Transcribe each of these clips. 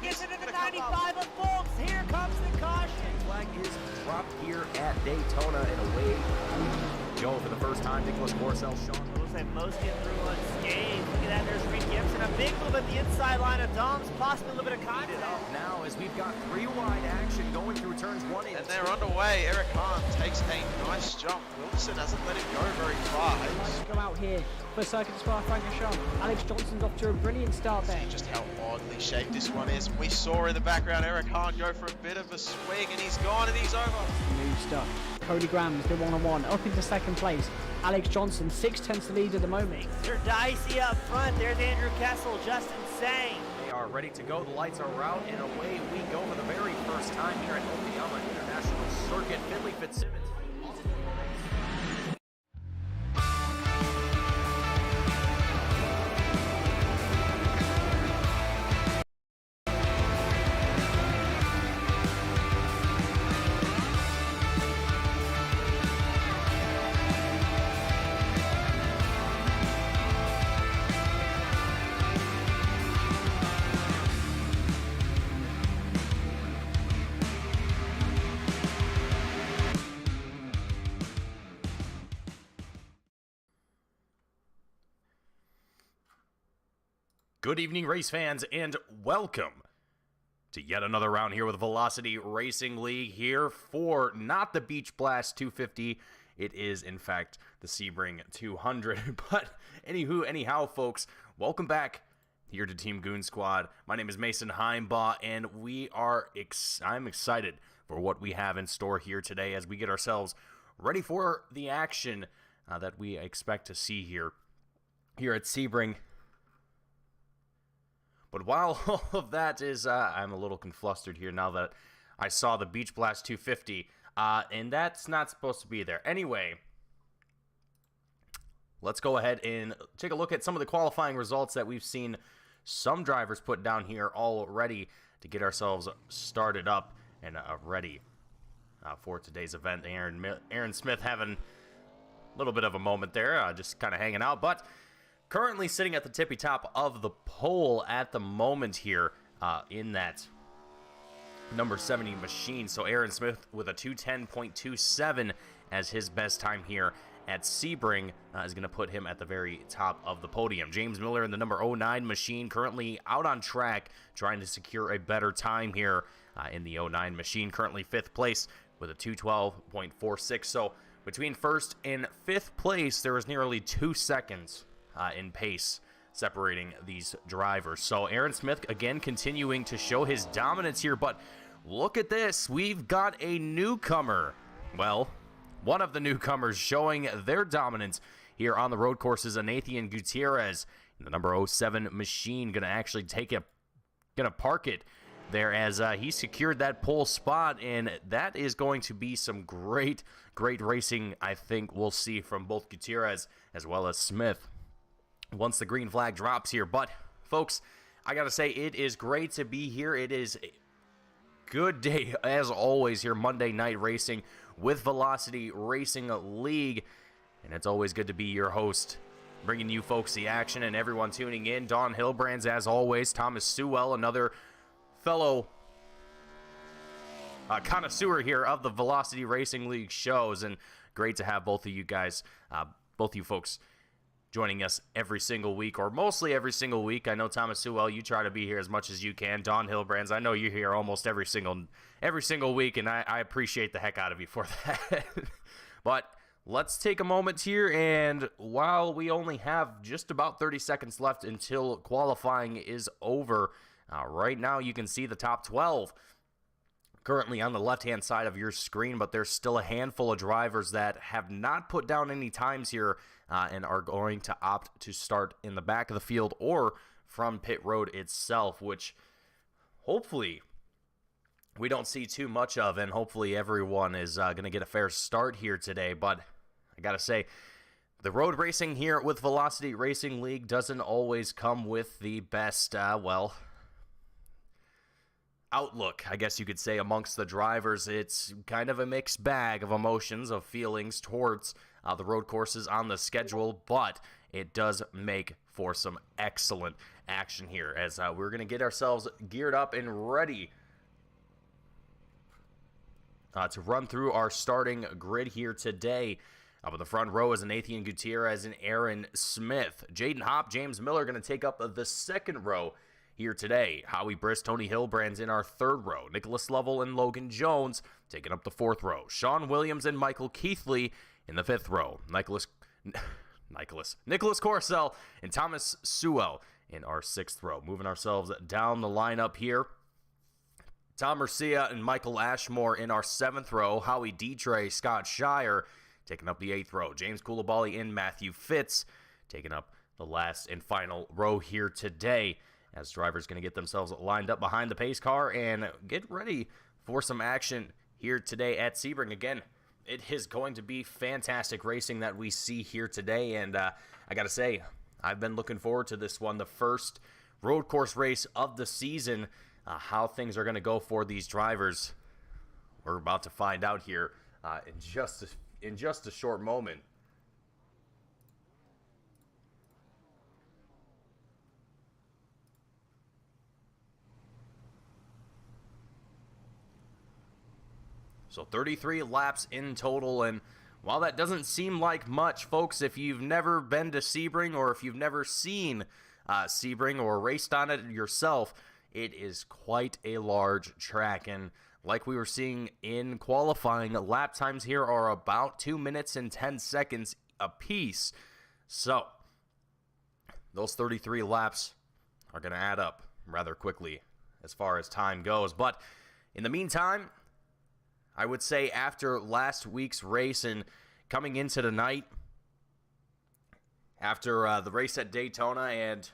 gets into the 95 of Folks. Here comes the caution. Flag is dropped here at Daytona and away go for the first time. Nicholas Morcel, Sean. Looks like most get through unscathed. Look at that, there's Reed Gibson. A big move at the inside line of Doms, possibly a little bit of contact. Now as we've got three wide action going through turns 1 and 2. And they're underway. Eric Hahn takes a nice jump. Wilson hasn't let him go very far. Go out here for circuit as far Frank and Sean. Alex Johnson's off to a brilliant start there. See just how oddly shaped this one is. We saw in the background Eric Hahn go for a bit of a swing, and he's gone and he's over. Smooth stuff. Cody Graham's the one-on-one up into second place. Alex Johnson 6/10 lead at the moment. They're dicey up front. There's Andrew Kessel, just insane. They are ready to go. The lights are out and away we go for the very first time here at Okayama International Circuit. Finley Fitzsimmons. Good evening, race fans, and welcome to yet another round here with Velocity Racing League here for not the Beach Blast 250. It is, in fact, the Sebring 200. But anyhow, folks, welcome back here to Team Goon Squad. My name is Mason Heimbaugh, and I'm excited for what we have in store here today as we get ourselves ready for the action that we expect to see here at Sebring. But while all of that is, I'm a little conflustered here now that I saw the Beach Blast 250, and that's not supposed to be there. Anyway, let's go ahead and take a look at some of the qualifying results that we've seen some drivers put down here already to get ourselves started up and ready for today's event. Aaron Smith having a little bit of a moment there, just kind of hanging out, but currently sitting at the tippy top of the pole at the moment here in that number 70 machine. So Aaron Smith with a 2:10.27 as his best time here at Sebring is going to put him at the very top of the podium. James Miller in the number 09 machine currently out on track trying to secure a better time here in the 09 machine. Currently 5th place with a 2:12.46. So between 1st and 5th place there is nearly 2 seconds in pace separating these drivers. So Aaron Smith again continuing to show his dominance here, but look at this, we've got a newcomer. Well, one of the newcomers showing their dominance here on the road courses, Nathan Gutierrez in the number 07 machine, gonna park it there as he secured that pole spot, and that is going to be some great racing I think we'll see from both Gutierrez as well as Smith once the green flag drops here. But folks, I gotta say, it is great to be here. It is a good day as always here, Monday night racing with Velocity Racing League, and it's always good to be your host, bringing you folks the action and everyone tuning in. Don Hilbrands as always, Thomas Sewell, another fellow connoisseur here of the Velocity Racing League shows, and great to have both of you guys, both you folks joining us every single week, or mostly every single week. I know Thomas Sewell, you try to be here as much as you can. Don Hilbrands, I know you're here almost every single week, and I appreciate the heck out of you for that. But let's take a moment here, and while we only have just about 30 seconds left until qualifying is over, right now you can see the top 12 currently on the left-hand side of your screen, but there's still a handful of drivers that have not put down any times here and are going to opt to start in the back of the field or from pit road itself, which hopefully we don't see too much of, and hopefully everyone is going to get a fair start here today. But I gotta say, the road racing here with Velocity Racing League doesn't always come with the best, outlook, I guess you could say, amongst the drivers. It's kind of a mixed bag of emotions, of feelings towards the road courses on the schedule, but it does make for some excellent action here as we're going to get ourselves geared up and ready to run through our starting grid here today. Up in the front row is Nathan Gutierrez and Aaron Smith. Jaden Hopp, James Miller going to take up the second row here today. Howie Briss, Tony Hillbrand's in our third row. Nicholas Lovell and Logan Jones taking up the fourth row. Sean Williams and Michael Keithley in the fifth row. Nicholas Corcel and Thomas Sewell in our sixth row. Moving ourselves down the lineup here. Tom Mercia and Michael Ashmore in our seventh row. Howie Dietre, Scott Shire taking up the eighth row. James Coulibaly and Matthew Fitz taking up the last and final row here today, as drivers going to get themselves lined up behind the pace car and get ready for some action here today at Sebring. Again, it is going to be fantastic racing that we see here today, and I got to say, I've been looking forward to this one, the first road course race of the season. How things are going to go for these drivers, we're about to find out here in just a short moment. So 33 laps in total, and while that doesn't seem like much, folks, if you've never been to Sebring or if you've never seen Sebring or raced on it yourself, it is quite a large track, and like we were seeing in qualifying, lap times here are about 2 minutes and 10 seconds apiece. So those 33 laps are going to add up rather quickly as far as time goes. But in the meantime, I would say after last week's race and coming into tonight, after the race at Daytona and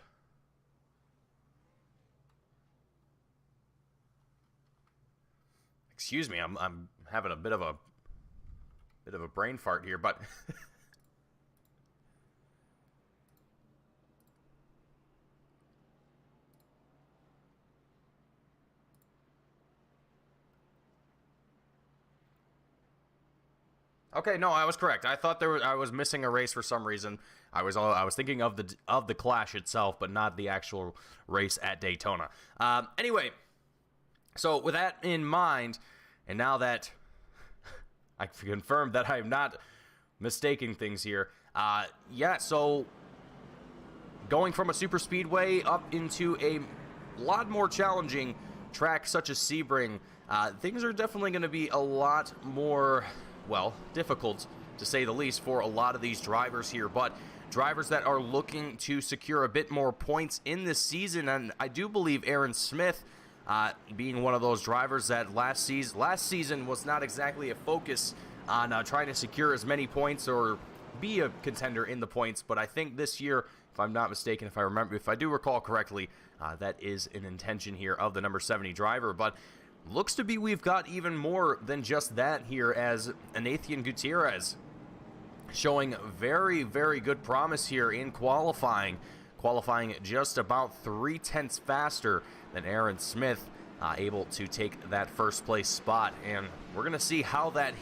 excuse me, I'm having a bit of a brain fart here, but okay, no, I was correct. I thought I was missing a race for some reason. I was thinking of the Clash itself, but not the actual race at Daytona. Anyway, so with that in mind, and now that I confirmed that I'm not mistaking things here, yeah, so going from a super speedway up into a lot more challenging track such as Sebring, things are definitely going to be a lot more, well, difficult to say the least for a lot of these drivers here, but drivers that are looking to secure a bit more points in this season, and I do believe Aaron Smith being one of those drivers that last season was not exactly a focus on trying to secure as many points or be a contender in the points, but I think this year, if I'm not mistaken, if I do recall correctly, that is an intention here of the number 70 driver. But looks to be we've got even more than just that here, as Nathan Gutierrez showing very, very good promise here in qualifying just about 3/10 faster than Aaron Smith, able to take that first place spot. And we're going to see how that's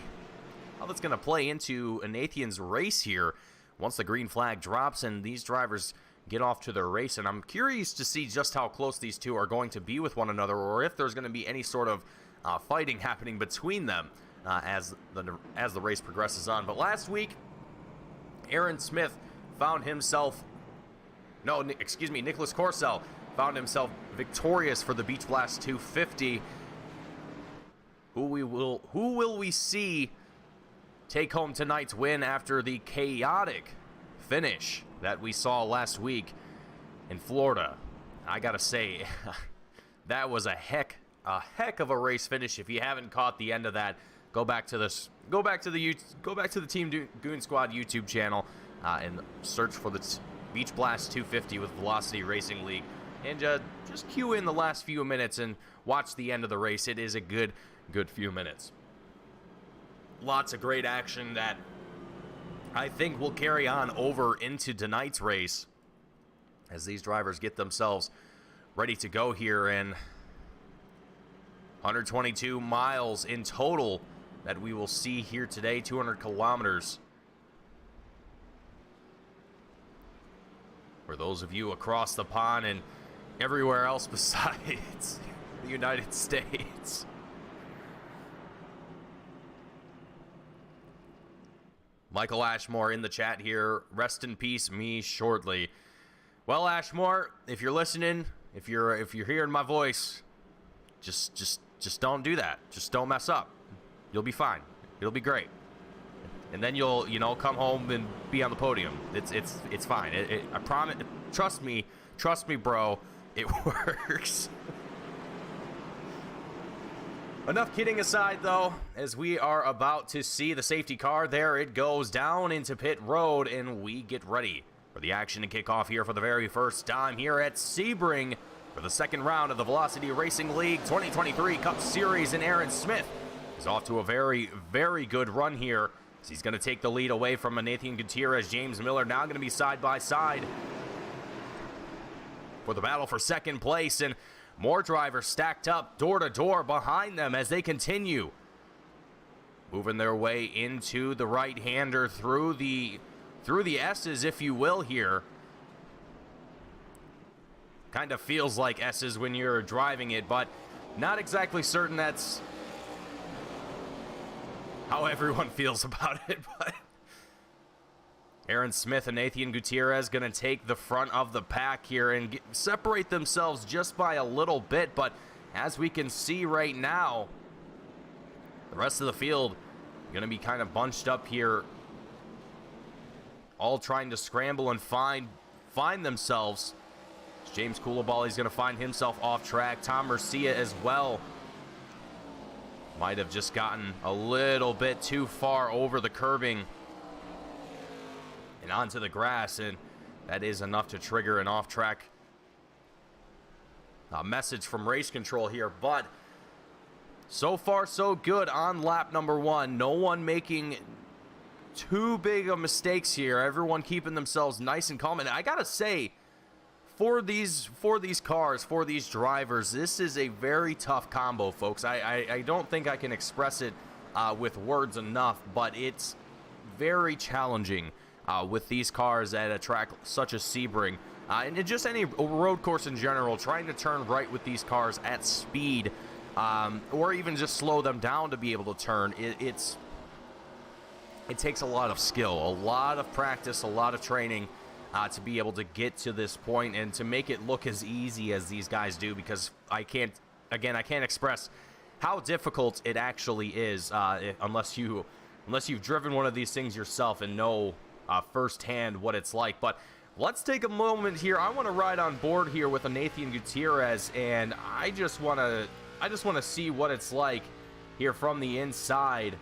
going to play into Nathan's race here once the green flag drops and these drivers get off to their race. And I'm curious to see just how close these two are going to be with one another, or if there's going to be any sort of fighting happening between them as the race progresses on. But last week, Aaron Smith found himself, Nicholas Corcel found himself victorious for the Beach Blast 250. Who will we see take home tonight's win after the chaotic finish that we saw last week in Florida? I gotta say, that was a heck of a race finish. If you haven't caught the end of that, go back to the Team Goon Squad YouTube channel and search for the Beach Blast 250 with Velocity Racing League, and just cue in the last few minutes and watch the end of the race. It is a good few minutes. Lots of great action that I think will carry on over into tonight's race as these drivers get themselves ready to go here. And 122 miles in total that we will see here today, 200 kilometers. for those of you across the pond and everywhere else besides the United States. Michael Ashmore in the chat here. Rest in peace, me shortly. Well, Ashmore, if you're listening, if you're hearing my voice, just don't do that. Just don't mess up. You'll be fine. It'll be great. And then you'll, come home and be on the podium. It's fine. I promise. Trust me, bro. It works. Enough kidding aside, though, as we are about to see the safety car. There it goes down into pit road, and we get ready for the action to kick off here for the very first time here at Sebring for the second round of the Velocity Racing League 2023 Cup Series. And Aaron Smith is off to a very, very good run here. So he's going to take the lead away from Nathan Gutierrez. James Miller now going to be side by side for the battle for second place, and more drivers stacked up door to door behind them as they continue moving their way into the right-hander through the S's, if you will, here. Kind of feels like S's when you're driving it, but not exactly certain that's how everyone feels about it. But Aaron Smith and Nathan Gutierrez going to take the front of the pack here and separate themselves just by a little bit. But as we can see right now, the rest of the field going to be kind of bunched up here, all trying to scramble and find themselves. James Coulibaly's going to find himself off track. Tom Mercia as well. Might have just gotten a little bit too far over the curbing and onto the grass, and that is enough to trigger an off-track message from race control here. But so far so good on lap number one. No one making too big of mistakes here. Everyone keeping themselves nice and calm. And I gotta say, for these cars, for these drivers, this is a very tough combo, folks. I don't think I can express it with words enough, but it's very challenging with these cars at a track such as Sebring, and just any road course in general, trying to turn right with these cars at speed, or even just slow them down to be able to turn. It takes a lot of skill, a lot of practice, a lot of training to be able to get to this point and to make it look as easy as these guys do, because I can't express how difficult it actually is unless you've driven one of these things yourself and know firsthand what it's like. But let's take a moment here. I want to ride on board here with a Nathan Gutierrez, and I just want to see what it's like here from the inside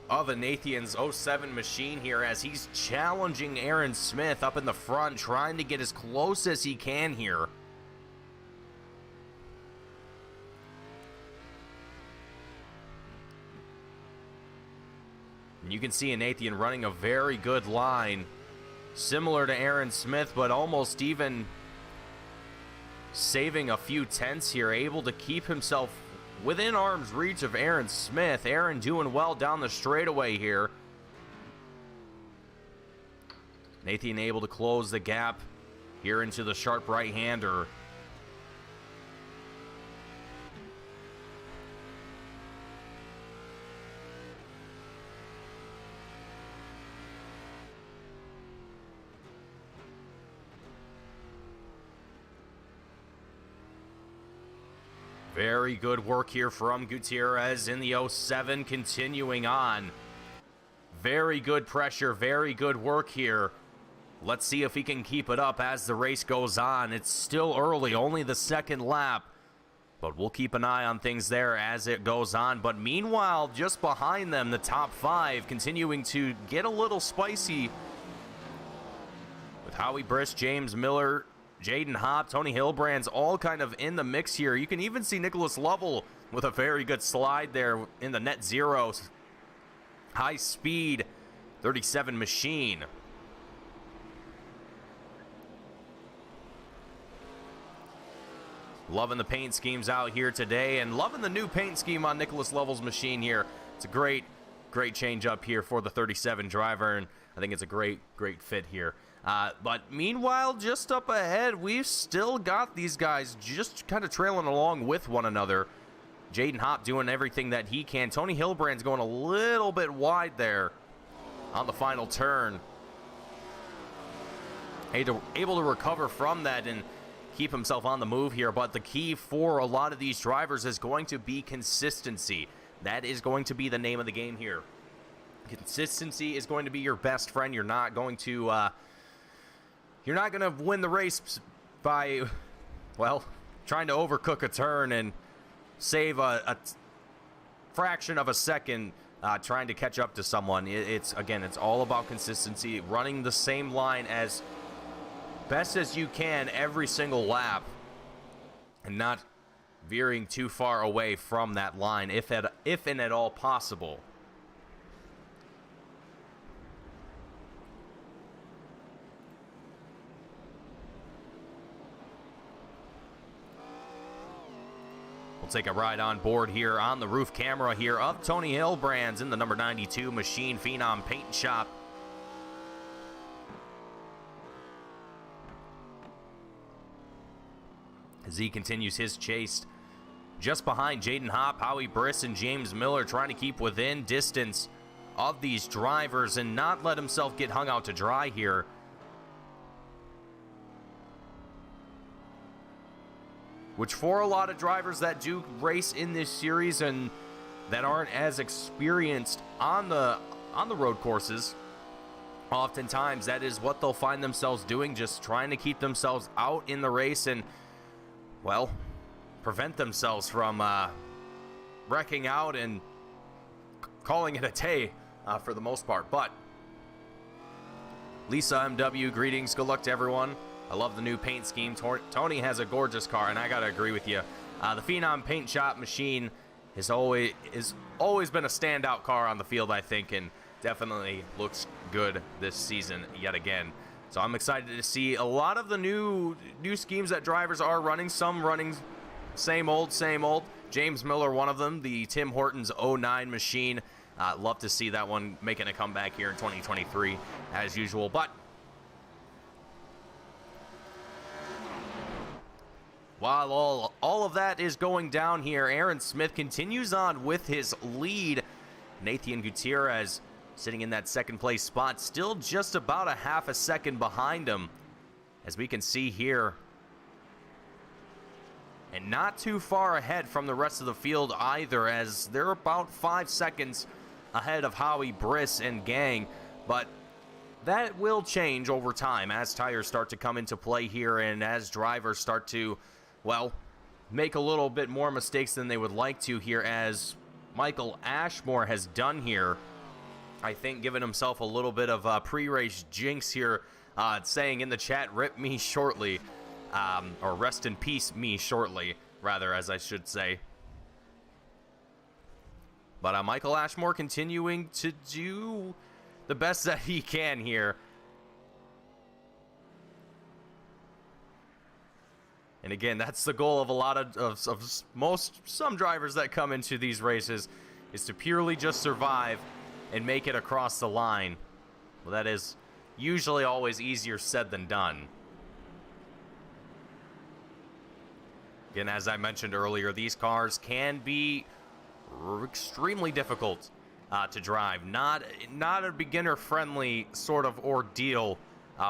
of a Nathan's 07 machine here, as he's challenging Aaron Smith up in the front, trying to get as close as he can here. And you can see Nathan running a very good line, similar to Aaron Smith, but almost even saving a few tenths here, able to keep himself within arm's reach of Aaron Smith. Aaron doing well down the straightaway here. Nathan able to close the gap here into the sharp right-hander. Very good work here from Gutierrez in the 07, continuing on. Very good pressure, very good work here. Let's see if he can keep it up as the race goes on. It's still early, only the second lap, but we'll keep an eye on things there as it goes on. But meanwhile, just behind them, the top five continuing to get a little spicy with Howie Briss, James Miller, Jaden Hopp, Tony Hilbrand's all kind of in the mix here. You can even see Nicholas Lovell with a very good slide there in the net zero. High speed 37 machine. Loving the paint schemes out here today, and loving the new paint scheme on Nicholas Lovell's machine here. It's a great great change up here for the 37 driver, and I think it's a great fit here. But meanwhile, just up ahead, we've still got these guys just kind of trailing along with one another. Jaden Hopp doing everything that he can. Tony Hillbrand's going a little bit wide there on the final turn. Able to recover from that and keep himself on the move here. But the key for a lot of these drivers is going to be consistency. That is going to be the name of the game here. Consistency is going to be your best friend. You're not going to win the race by, well, trying to overcook a turn and save a fraction of a second trying to catch up to someone. It's all about consistency, running the same line as best as you can every single lap, and not veering too far away from that line, if and at all possible. Take a ride on board here on the roof camera here of Tony Hillbrand's in the number 92 Machine Phenom Paint Shop. As he continues his chase just behind Jaden Hopp, Howie Briss, and James Miller, trying to keep within distance of these drivers and not let himself get hung out to dry here. Which for a lot of drivers that do race in this series and that aren't as experienced on the road courses, oftentimes that is what they'll find themselves doing, just trying to keep themselves out in the race and, well, prevent themselves from wrecking out and calling it a day for the most part. But Lisa MW, greetings, good luck to everyone. I love the new paint scheme. Tony has a gorgeous car, and I gotta agree with you. The Phenom Paint Shop machine has always been a standout car on the field, I think, and definitely looks good this season yet again. So I'm excited to see a lot of the new schemes that drivers are running. Some running same old. James Miller, one of them, the Tim Hortons 09 machine. Love to see that one making a comeback here in 2023 as usual. But while all of that is going down here, Aaron Smith continues on with his lead. Nathan Gutierrez sitting in that second place spot, still just about a half a second behind him, as we can see here. And not too far ahead from the rest of the field either, as they're about 5 seconds ahead of Howie Briss and gang. But that will change over time as tires start to come into play here and as drivers start to, well, make a little bit more mistakes than they would like to here, as Michael Ashmore has done here. I think giving himself a little bit of a pre-race jinx here, saying in the chat, rip me shortly, or rest in peace me shortly, rather, as I should say. But Michael Ashmore continuing to do the best that he can here. And again, that's the goal of a lot of some drivers that come into these races, is to purely just survive and make it across the line. Well, that is usually always easier said than done. Again, as I mentioned earlier, these cars can be extremely difficult to drive. Not a beginner-friendly sort of ordeal.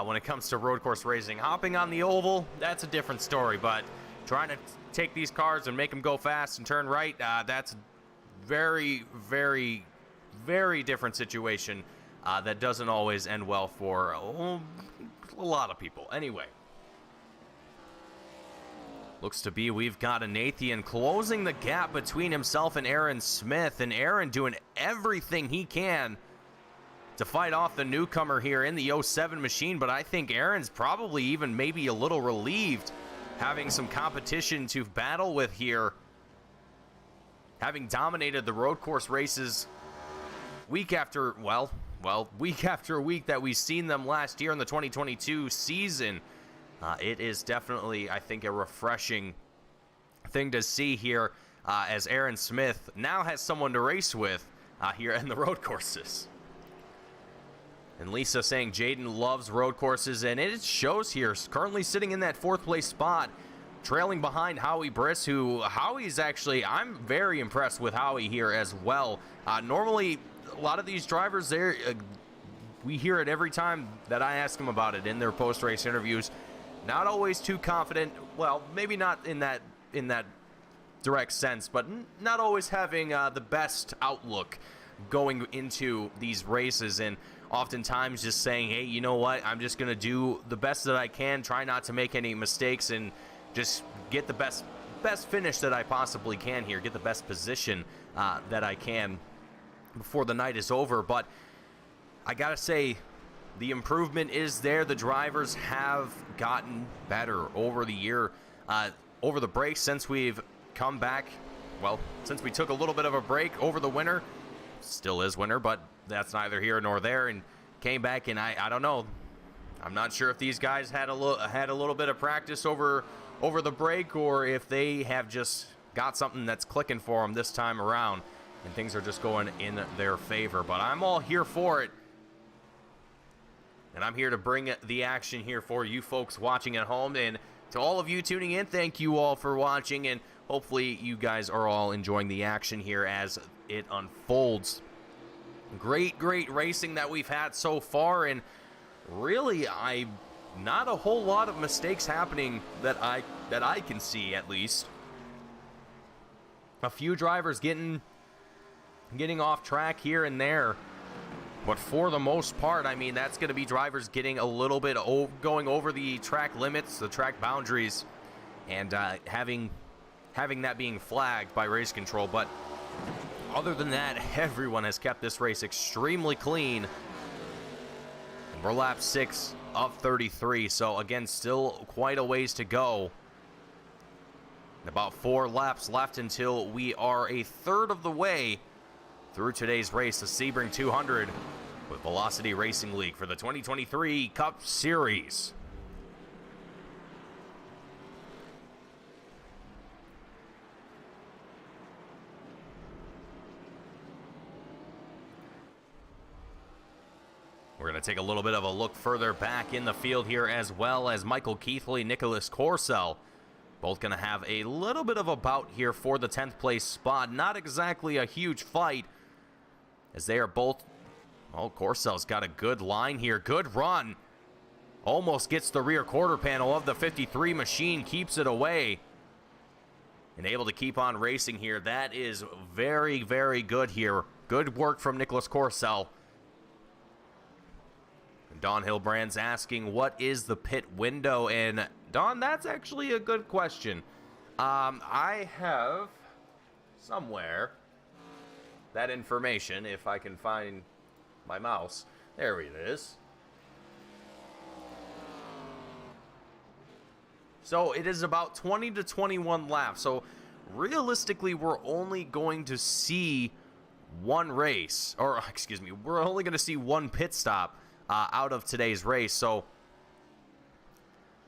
When it comes to road course racing. Hopping on the oval, that's a different story, but trying to take these cars and make them go fast and turn right, that's very, very, very different situation that doesn't always end well for a lot of people. Anyway, looks to be we've got a Nathan closing the gap between himself and Aaron Smith, and Aaron doing everything he can to fight off the newcomer here in the 07 machine. But I think Aaron's probably even maybe a little relieved having some competition to battle with here, having dominated the road course races week after week that we've seen them last year in the 2022 season. It is definitely, I think, a refreshing thing to see here, as Aaron Smith now has someone to race with here in the road courses. And Lisa saying Jaden loves road courses, and it shows here. Currently sitting in that 4th place spot, trailing behind Howie Briss, who Howie's actually, I'm very impressed with Howie here as well. Normally, a lot of these drivers there, we hear it every time that I ask them about it in their post-race interviews. Not always too confident. Well, maybe not in that direct sense, but not always having the best outlook going into these races, and oftentimes just saying, hey, you know what, I'm just going to do the best that I can, try not to make any mistakes, and just get the best finish that I possibly can here, get the best position that I can before the night is over. But I gotta say, the improvement is there. The drivers have gotten better over the year, over the break, since we've come back. Well, since we took a little bit of a break over the winter, still is winter, but that's neither here nor there, and came back, and I don't know, I'm not sure if these guys had a little bit of practice over the break, or if they have just got something that's clicking for them this time around, and things are just going in their favor. But I'm all here for it, and I'm here to bring the action here for you folks watching at home, and to all of you tuning in, thank you all for watching, and hopefully you guys are all enjoying the action here as it unfolds. Great racing that we've had so far, and really, not a whole lot of mistakes happening that I can see, at least. A few drivers getting off track here and there, but for the most part, I mean, that's going to be drivers getting a little bit going over the track limits, the track boundaries, and having that being flagged by race control. But other than that, everyone has kept this race extremely clean. We're lap 6 of 33, so again, still quite a ways to go. About 4 laps left until we are a third of the way through today's race, the Sebring 200 with Velocity Racing League for the 2023 Cup Series. We're going to take a little bit of a look further back in the field here, as well as Michael Keithley, Nicholas Corsell, both going to have a little bit of a bout here for the 10th place spot. Not exactly a huge fight, as they are both... Oh, Corsell's got a good line here. Good run. Almost gets the rear quarter panel of the 53 machine, keeps it away, and able to keep on racing here. That is very, very good here. Good work from Nicholas Corsell. Don Hilbrand's asking, what is the pit window? And Don, that's actually a good question. I have somewhere that information, if I can find my mouse. There it is. So it is about 20 to 21 laps. So realistically, we're only going to see one race, or excuse me, we're only going to see one pit stop out of today's race. So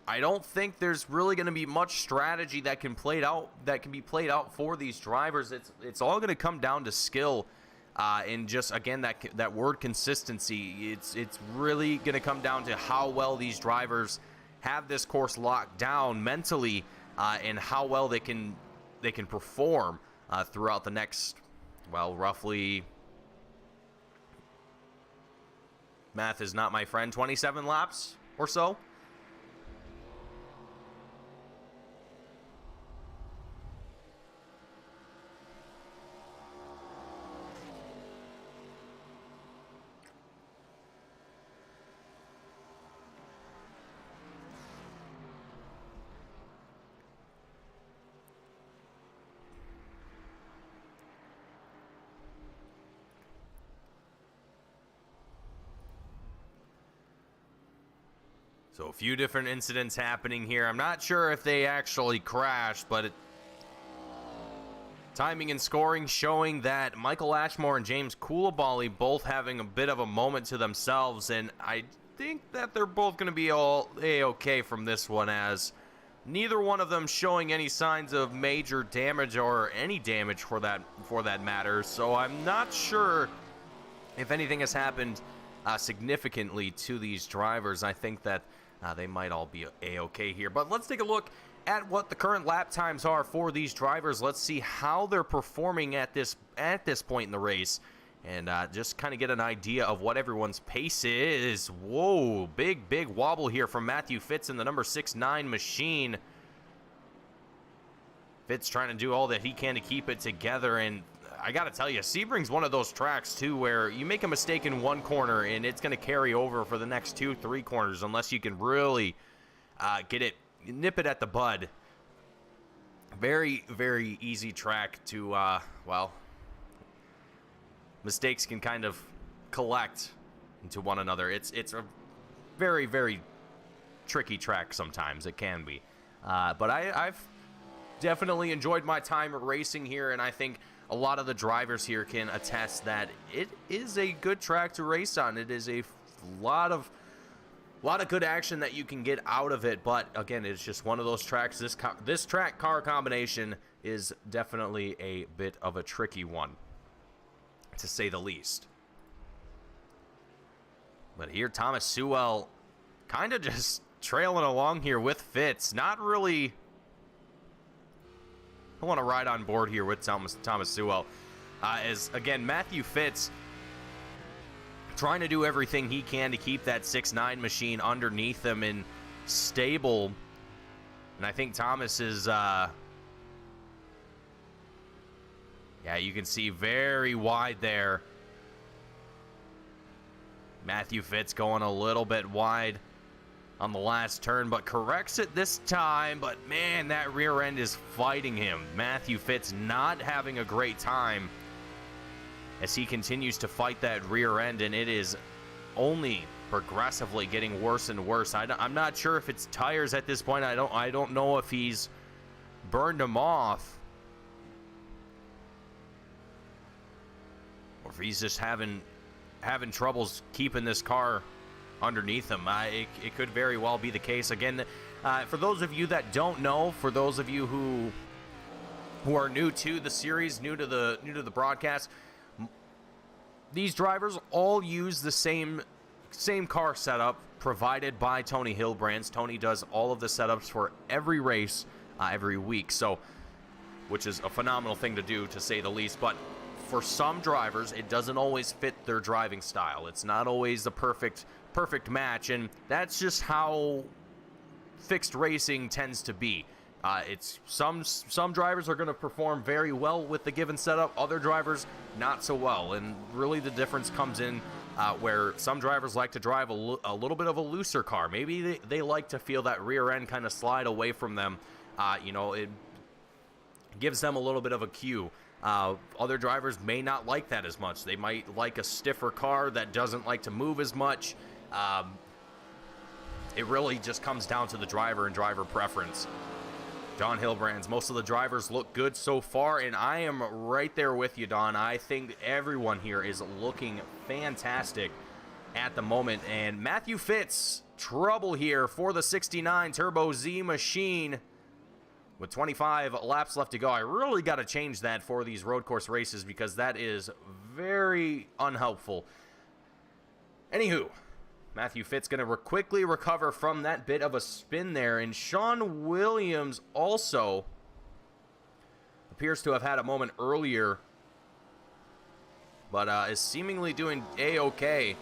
I don't think there's really going to be much strategy that can be played out for these drivers. It's all going to come down to skill, and just again that word consistency. It's really going to come down to how well these drivers have this course locked down mentally, and how well they can perform throughout the next, well, roughly, math is not my friend, 27 laps or so. So a few different incidents happening here. I'm not sure if they actually crashed, but timing and scoring showing that Michael Ashmore and James Coulibaly both having a bit of a moment to themselves, and I think that they're both going to be all A-okay from this one, as neither one of them showing any signs of major damage or any damage for that matter. So I'm not sure if anything has happened significantly to these drivers. I think that they might all be a-okay here. But let's take a look at what the current lap times are for these drivers. Let's see how they're performing at this point in the race, and just kind of get an idea of what everyone's pace is. Whoa, big wobble here from Matthew Fitz in the number 69 machine. Fitz trying to do all that he can to keep it together, and I got to tell you, Sebring's one of those tracks, too, where you make a mistake in one corner, and it's going to carry over for the next 2-3 corners unless you can really nip it at the bud. Very, very easy track to, well, mistakes can kind of collect into one another. It's a very, very tricky track sometimes. It can be. But I've definitely enjoyed my time racing here, and I think a lot of the drivers here can attest that it is a good track to race on. It is a lot of good action that you can get out of it, but again, it's just one of those tracks. This track car combination is definitely a bit of a tricky one, to say the least. But here, Thomas Sewell kind of just trailing along here with Fitz. Not really. I want to ride on board here with Thomas Sewell. As, again, Matthew Fitz trying to do everything he can to keep that 6.9 machine underneath him and stable. And I think Thomas is, yeah, you can see very wide there. Matthew Fitz going a little bit wide on the last turn, but corrects it this time. But man, that rear end is fighting him. Matthew Fitz not having a great time as he continues to fight that rear end, and it is only progressively getting worse and worse. I'm not sure if it's tires at this point. I don't know if he's burned them off, or if he's just having troubles keeping this car underneath him. It could very well be the case. Again, for those of you that don't know, for those of you who are new to the series, new to the broadcast, these drivers all use the same car setup provided by Tony Hilbrands. Tony does all of the setups for every race every week, so which is a phenomenal thing to do, to say the least. But for some drivers, it doesn't always fit their driving style. It's not always the perfect match, and that's just how fixed racing tends to be. It's some drivers are going to perform very well with the given setup, other drivers not so well, and really the difference comes in where some drivers like to drive a little bit of a looser car. Maybe they like to feel that rear end kind of slide away from them. It gives them a little bit of a cue. Other drivers may not like that as much. They might like a stiffer car that doesn't like to move as much. It really just comes down to the driver and driver preference. Don Hilbrands, most of the drivers look good so far, and I am right there with you, Don. I think everyone here is looking fantastic at the moment. And Matthew Fitz, trouble here for the 69 Turbo Z machine. With 25 laps left to go, I really got to change that for these road course races because that is very unhelpful. Anywho, Matthew Fitz going to quickly recover from that bit of a spin there, and Sean Williams also appears to have had a moment earlier, but is seemingly doing A-okay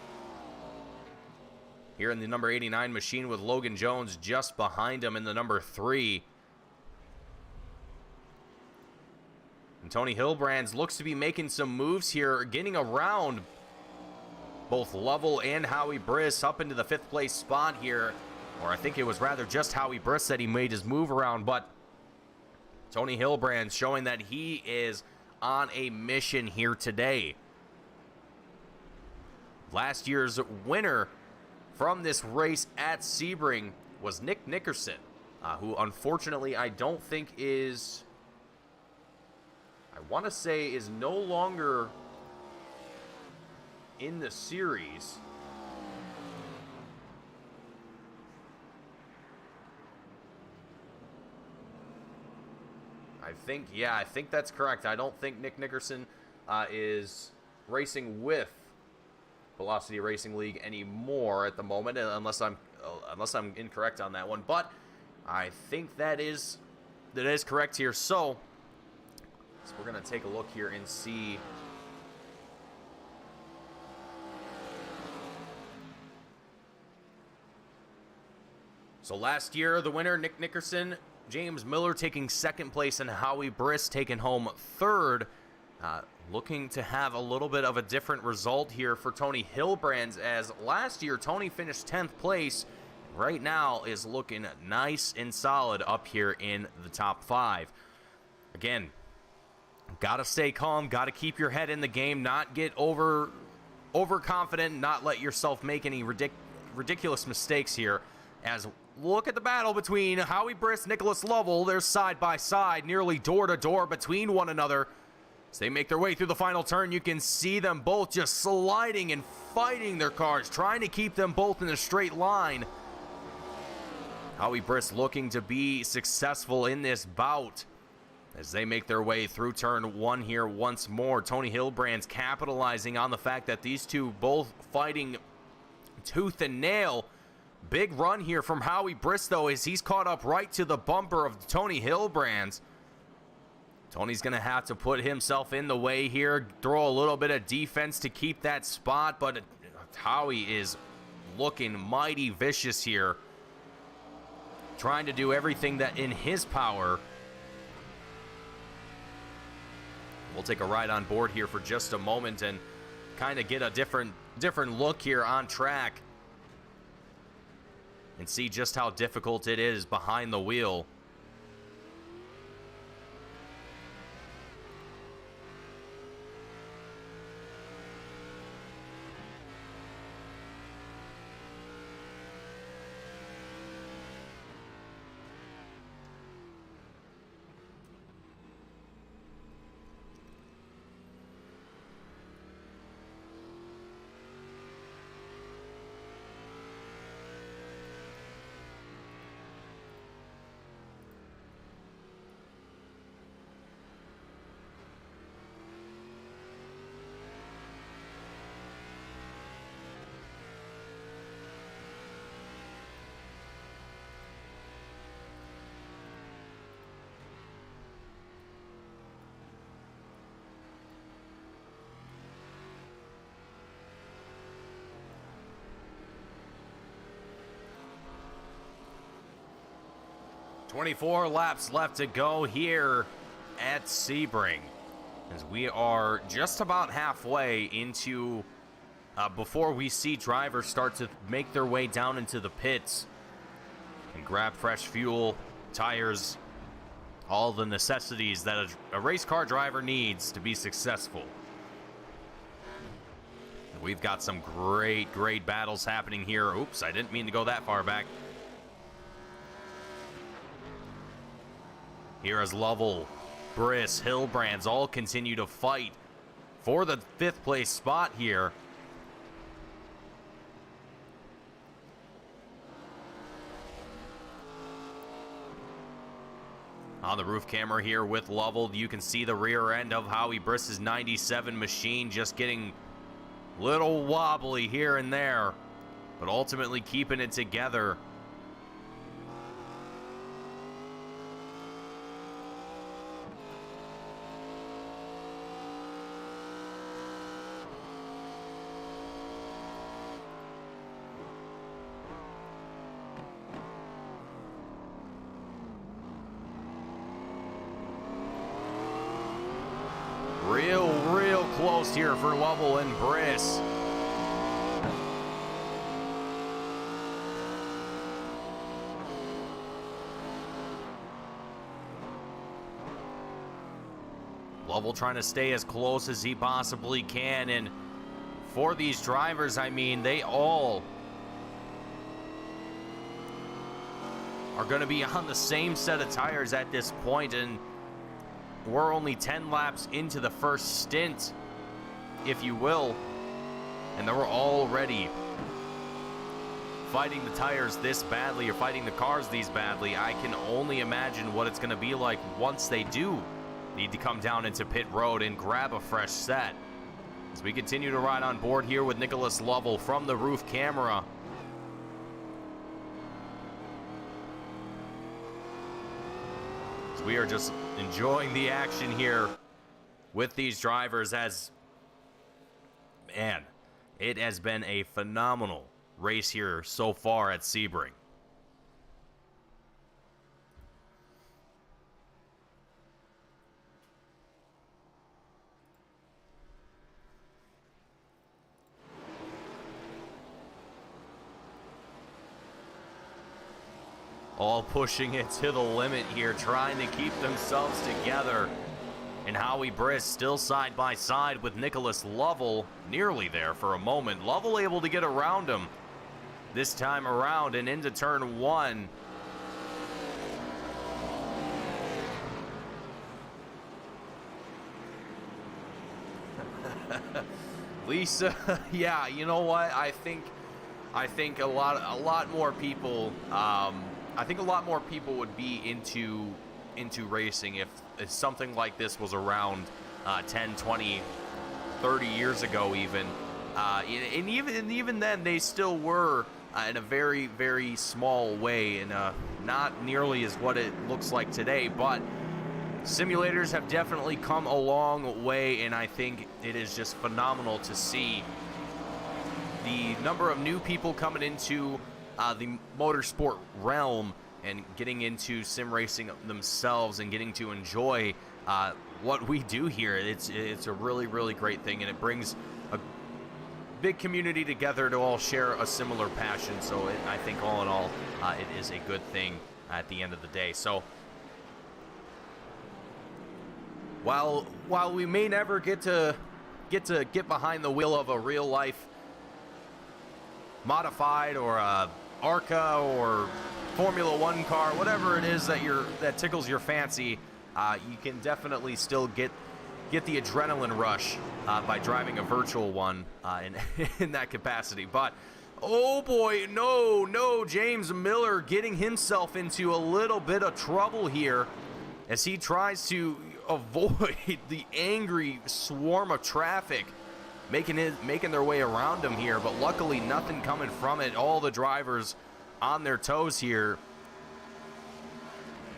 here in the number 89 machine, with Logan Jones just behind him in the number 3. And Tony Hilbrands looks to be making some moves here, getting around both Lovell and Howie Briss up into the 5th place spot here. Or I think it was rather just Howie Briss that he made his move around, but Tony Hilbrands showing that he is on a mission here today. Last year's winner from this race at Sebring was Nick Nickerson, who unfortunately I don't think is, I want to say, is no longer in the series. I think that's correct. I don't think Nick Nickerson is racing with Velocity Racing League anymore at the moment, unless I'm incorrect on that one. But I think that is correct here. So we're gonna take a look here and see. So last year, the winner, Nick Nickerson, James Miller taking second place, and Howie Briss taking home third. Looking to have a little bit of a different result here for Tony Hilbrands, as last year Tony finished 10th place. Right now is looking nice and solid up here in the top 5. Again, gotta stay calm, gotta keep your head in the game, not get overconfident, not let yourself make any ridiculous mistakes here. As look at the battle between Howie Briss, Nicholas Lovell. They're side by side, nearly door to door between one another. As they make their way through the final turn, you can see them both just sliding and fighting their cars, trying to keep them both in a straight line. Howie Briss looking to be successful in this bout as they make their way through turn 1 here once more. Tony Hilbrands capitalizing on the fact that these two both fighting tooth and nail. Big run here from Howie Briss, though, as he's caught up right to the bumper of Tony Hilbrands. Tony's going to have to put himself in the way here, throw a little bit of defense to keep that spot, but Howie is looking mighty vicious here, trying to do everything that in his power. We'll take a ride on board here for just a moment and kind of get a different look here on track and see just how difficult it is behind the wheel. "24 laps left to go here at Sebring, as we are just about halfway into before we see drivers start to make their way down into the pits and grab fresh fuel, tires, all the necessities that a race car driver needs to be successful. We've got some great battles happening here. Oops, I didn't mean to go that far back. Here as Lovell, Briss, Hilbrands all continue to fight for the 5th place spot here. On the roof camera here with Lovell, you can see the rear end of Howie Briss's 97 machine just getting a little wobbly here and there, but ultimately keeping it together. Real close here for Lovell and Briss. Lovell trying to stay as close as he possibly can, and for these drivers, I mean, they all are going to be on the same set of tires at this point, and we're only 10 laps into the first stint, if you will, and they were already fighting the tires this badly or fighting the cars these badly, I can only imagine what it's going to be like once they do need to come down into pit road and grab a fresh set. As we continue to ride on board here with Nicholas Lovell from the roof camera. As we are just enjoying the action here with these drivers, as, man, it has been a phenomenal race here so far at Sebring. All pushing it to the limit here, trying to keep themselves together. And Howie Briss still side by side with Nicholas Lovell, nearly there for a moment. Lovell able to get around him this time around and into turn one. Lisa, yeah, you know what? I think a lot more people. I think a lot more people would be into racing if something like this was around 10, 20, 30 years ago even. And even then, they still were in a very, very small way, and not nearly as what it looks like today. But simulators have definitely come a long way, and I think it is just phenomenal to see the number of new people coming into the motorsport realm and getting into sim racing themselves and getting to enjoy what we do here. It's a really, really great thing, and it brings a big community together to all share a similar passion. So I think all in all, it is a good thing at the end of the day. So while we may never get behind the wheel of a real life modified or a ARCA or Formula One car, whatever it is that tickles your fancy, you can definitely still get the adrenaline rush by driving a virtual one in that capacity. But oh boy, no, James Miller getting himself into a little bit of trouble here as he tries to avoid the angry swarm of traffic making their way around him here, but luckily nothing coming from it. All the drivers on their toes here,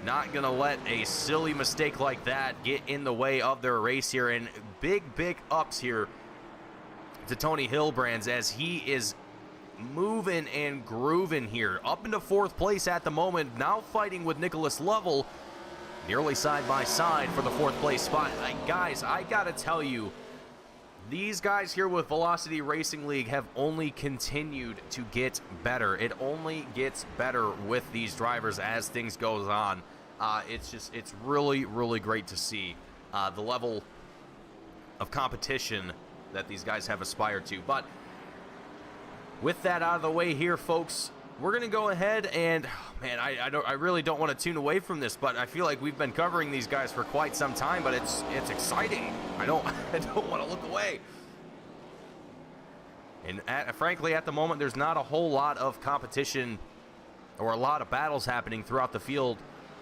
not gonna let a silly mistake like that get in the way of their race here. And big ups here to Tony Hilbrands as he is moving and grooving here up into fourth place at the moment, now fighting with Nicholas Lovell nearly side by side for the fourth place spot. Guys, I gotta tell you, these guys here with Velocity Racing League have only continued to get better. It only gets better with these drivers as things goes on. It's really, really great to see the level of competition that these guys have aspired to. But with that out of the way here, folks, we're gonna go ahead and, man, I really don't want to tune away from this, but I feel like we've been covering these guys for quite some time, but it's exciting. I don't want to look away. And frankly, at the moment, there's not a whole lot of competition or a lot of battles happening throughout the field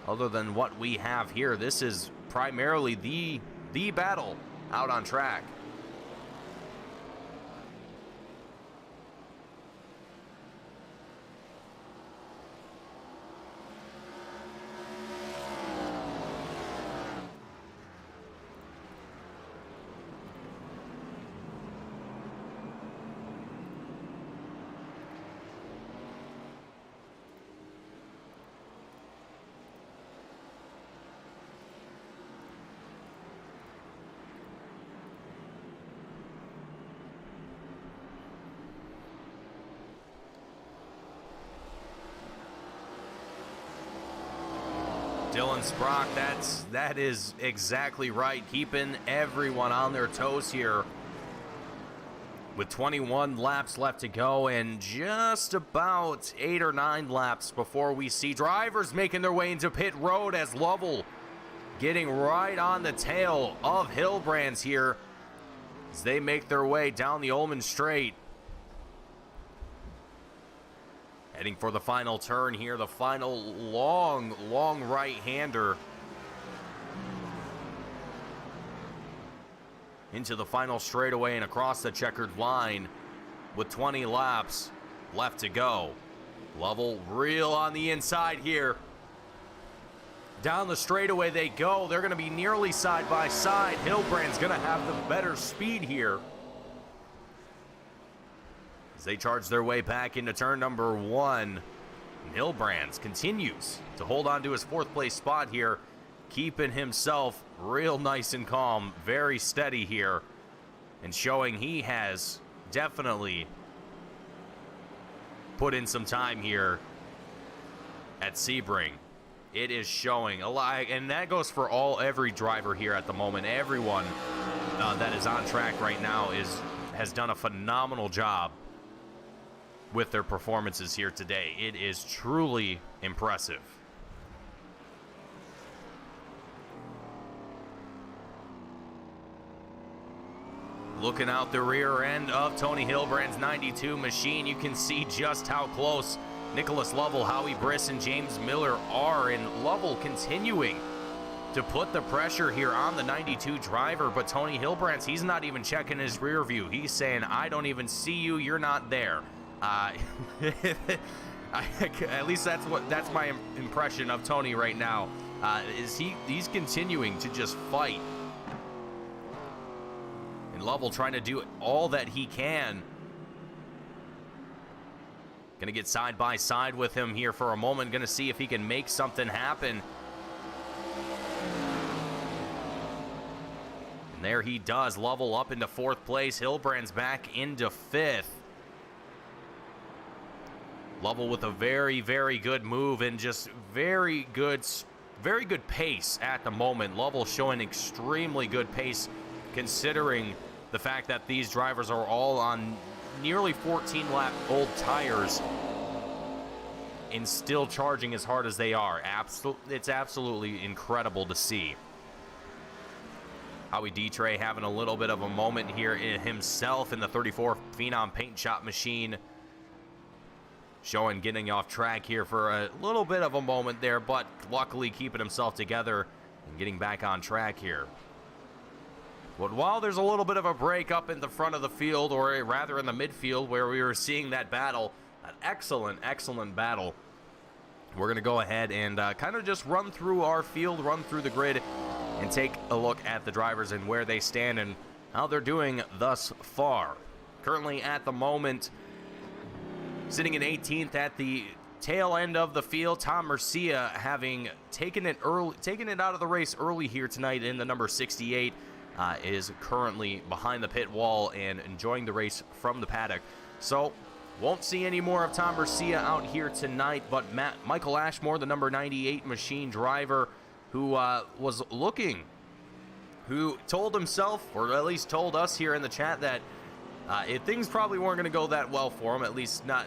other than what we have here. This is primarily the battle out on track. Dylan Sprock, that is exactly right, keeping everyone on their toes here with 21 laps left to go and just about 8 or 9 laps before we see drivers making their way into pit road as Lovell getting right on the tail of Hilbrands here as they make their way down the Ullman Straight. Heading for the final turn here, the final long right-hander. Into the final straightaway and across the checkered line with 20 laps left to go. Lovell real on the inside here. Down the straightaway they go. They're going to be nearly side by side. Hilbrand's going to have the better speed here as they charge their way back into turn number 1. Hilbrand continues to hold on to his 4th place spot here, keeping himself real nice and calm, very steady here, and showing he has definitely put in some time here at Sebring. It is showing a lot, and that goes for every driver here at the moment. Everyone that is on track right now has done a phenomenal job with their performances here today. It is truly impressive. Looking out the rear end of Tony Hilbrand's 92 machine, you can see just how close Nicholas Lovell, Howie Briss, and James Miller are, and Lovell continuing to put the pressure here on the 92 driver, but Tony Hilbrand, he's not even checking his rear view. He's saying, I don't even see you, you're not there. At least that's my impression of Tony right now. He's continuing to just fight. And Lovell trying to do all that he can. Gonna get side by side with him here for a moment. Gonna see if he can make something happen. And there he does. Lovell up into 4th place. Hilbrand's back into 5th. Lovell with a very, very good move and just very good pace at the moment. Lovell showing extremely good pace considering the fact that these drivers are all on nearly 14-lap old tires and still charging as hard as they are. It's absolutely incredible to see. Howie Dietrich having a little bit of a moment here himself in the 34 Phenom paint shop machine. Showing getting off track here for a little bit of a moment there, but luckily keeping himself together and getting back on track here. But while there's a little bit of a break up in the front of the field, or rather in the midfield where we were seeing that battle, an excellent battle, we're going to go ahead and kind of just run through our field, run through the grid, and take a look at the drivers and where they stand and how they're doing thus far. Currently at the moment, sitting in 18th at the tail end of the field, Tom Mercia having taken it out of the race early here tonight in the number 68, is currently behind the pit wall and enjoying the race from the paddock. So won't see any more of Tom Mercia out here tonight, but Michael Ashmore, the number 98 machine driver, who who told himself, or at least told us here in the chat, that things probably weren't going to go that well for him, at least not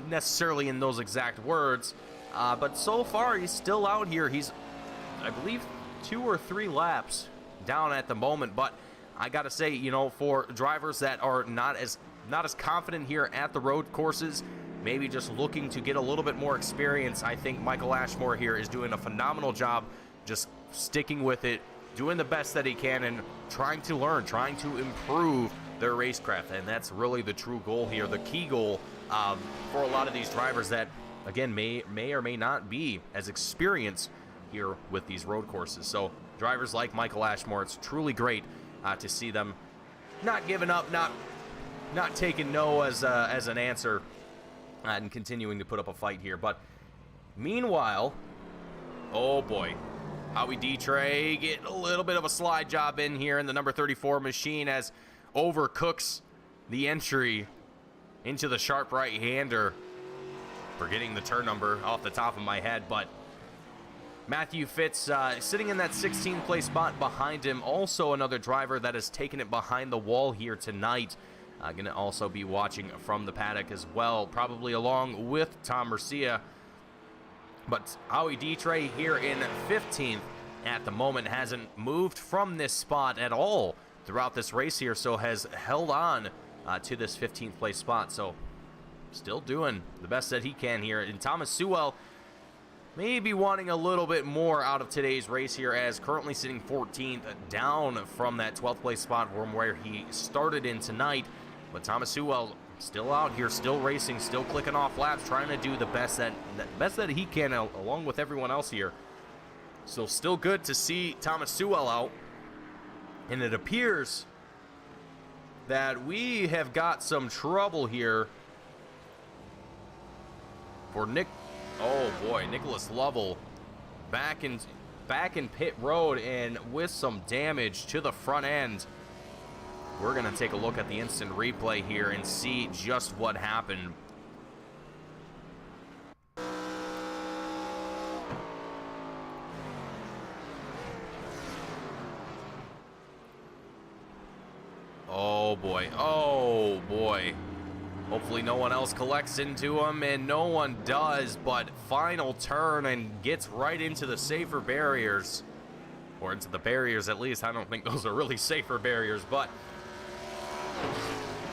necessarily in those exact words. But so far, he's still out here. He's, I believe, 2 or 3 laps down at the moment. But I got to say, you know, for drivers that are not as confident here at the road courses, maybe just looking to get a little bit more experience, I think Michael Ashmore here is doing a phenomenal job, just sticking with it, doing the best that he can, and trying to learn, trying to improve their racecraft. And that's really the true goal here, the key goal for a lot of these drivers that, again, may or may not be as experienced here with these road courses. So drivers like Michael Ashmore, it's truly great to see them not giving up, not taking no as an answer, and continuing to put up a fight here. But meanwhile, oh boy, Howie Dietrich get a little bit of a slide job in here in the number 34 machine as overcooks the entry into the sharp right-hander. Forgetting the turn number off the top of my head, but Matthew Fitz sitting in that 16th place spot behind him. Also another driver that has taken it behind the wall here tonight. Going to also be watching from the paddock as well, probably along with Tom Mercia. But Howie Dietrich here in 15th at the moment, hasn't moved from this spot at all throughout this race here, so has held on to this 15th place spot. So still doing the best that he can here. And Thomas Sewell maybe wanting a little bit more out of today's race here, as currently sitting 14th, down from that 12th place spot from where he started in tonight. But Thomas Sewell still out here, still racing, still clicking off laps, trying to do the best that he can along with everyone else here. So still good to see Thomas Sewell out. And it appears that we have got some trouble here for Nicholas Lovell back in pit road and with some damage to the front end. We're going to take a look at the instant replay here and see just what happened. Oh boy, oh boy. Hopefully no one else collects into him, and no one does, but final turn and gets right into the safer barriers. Or into the barriers at least. I don't think those are really safer barriers, but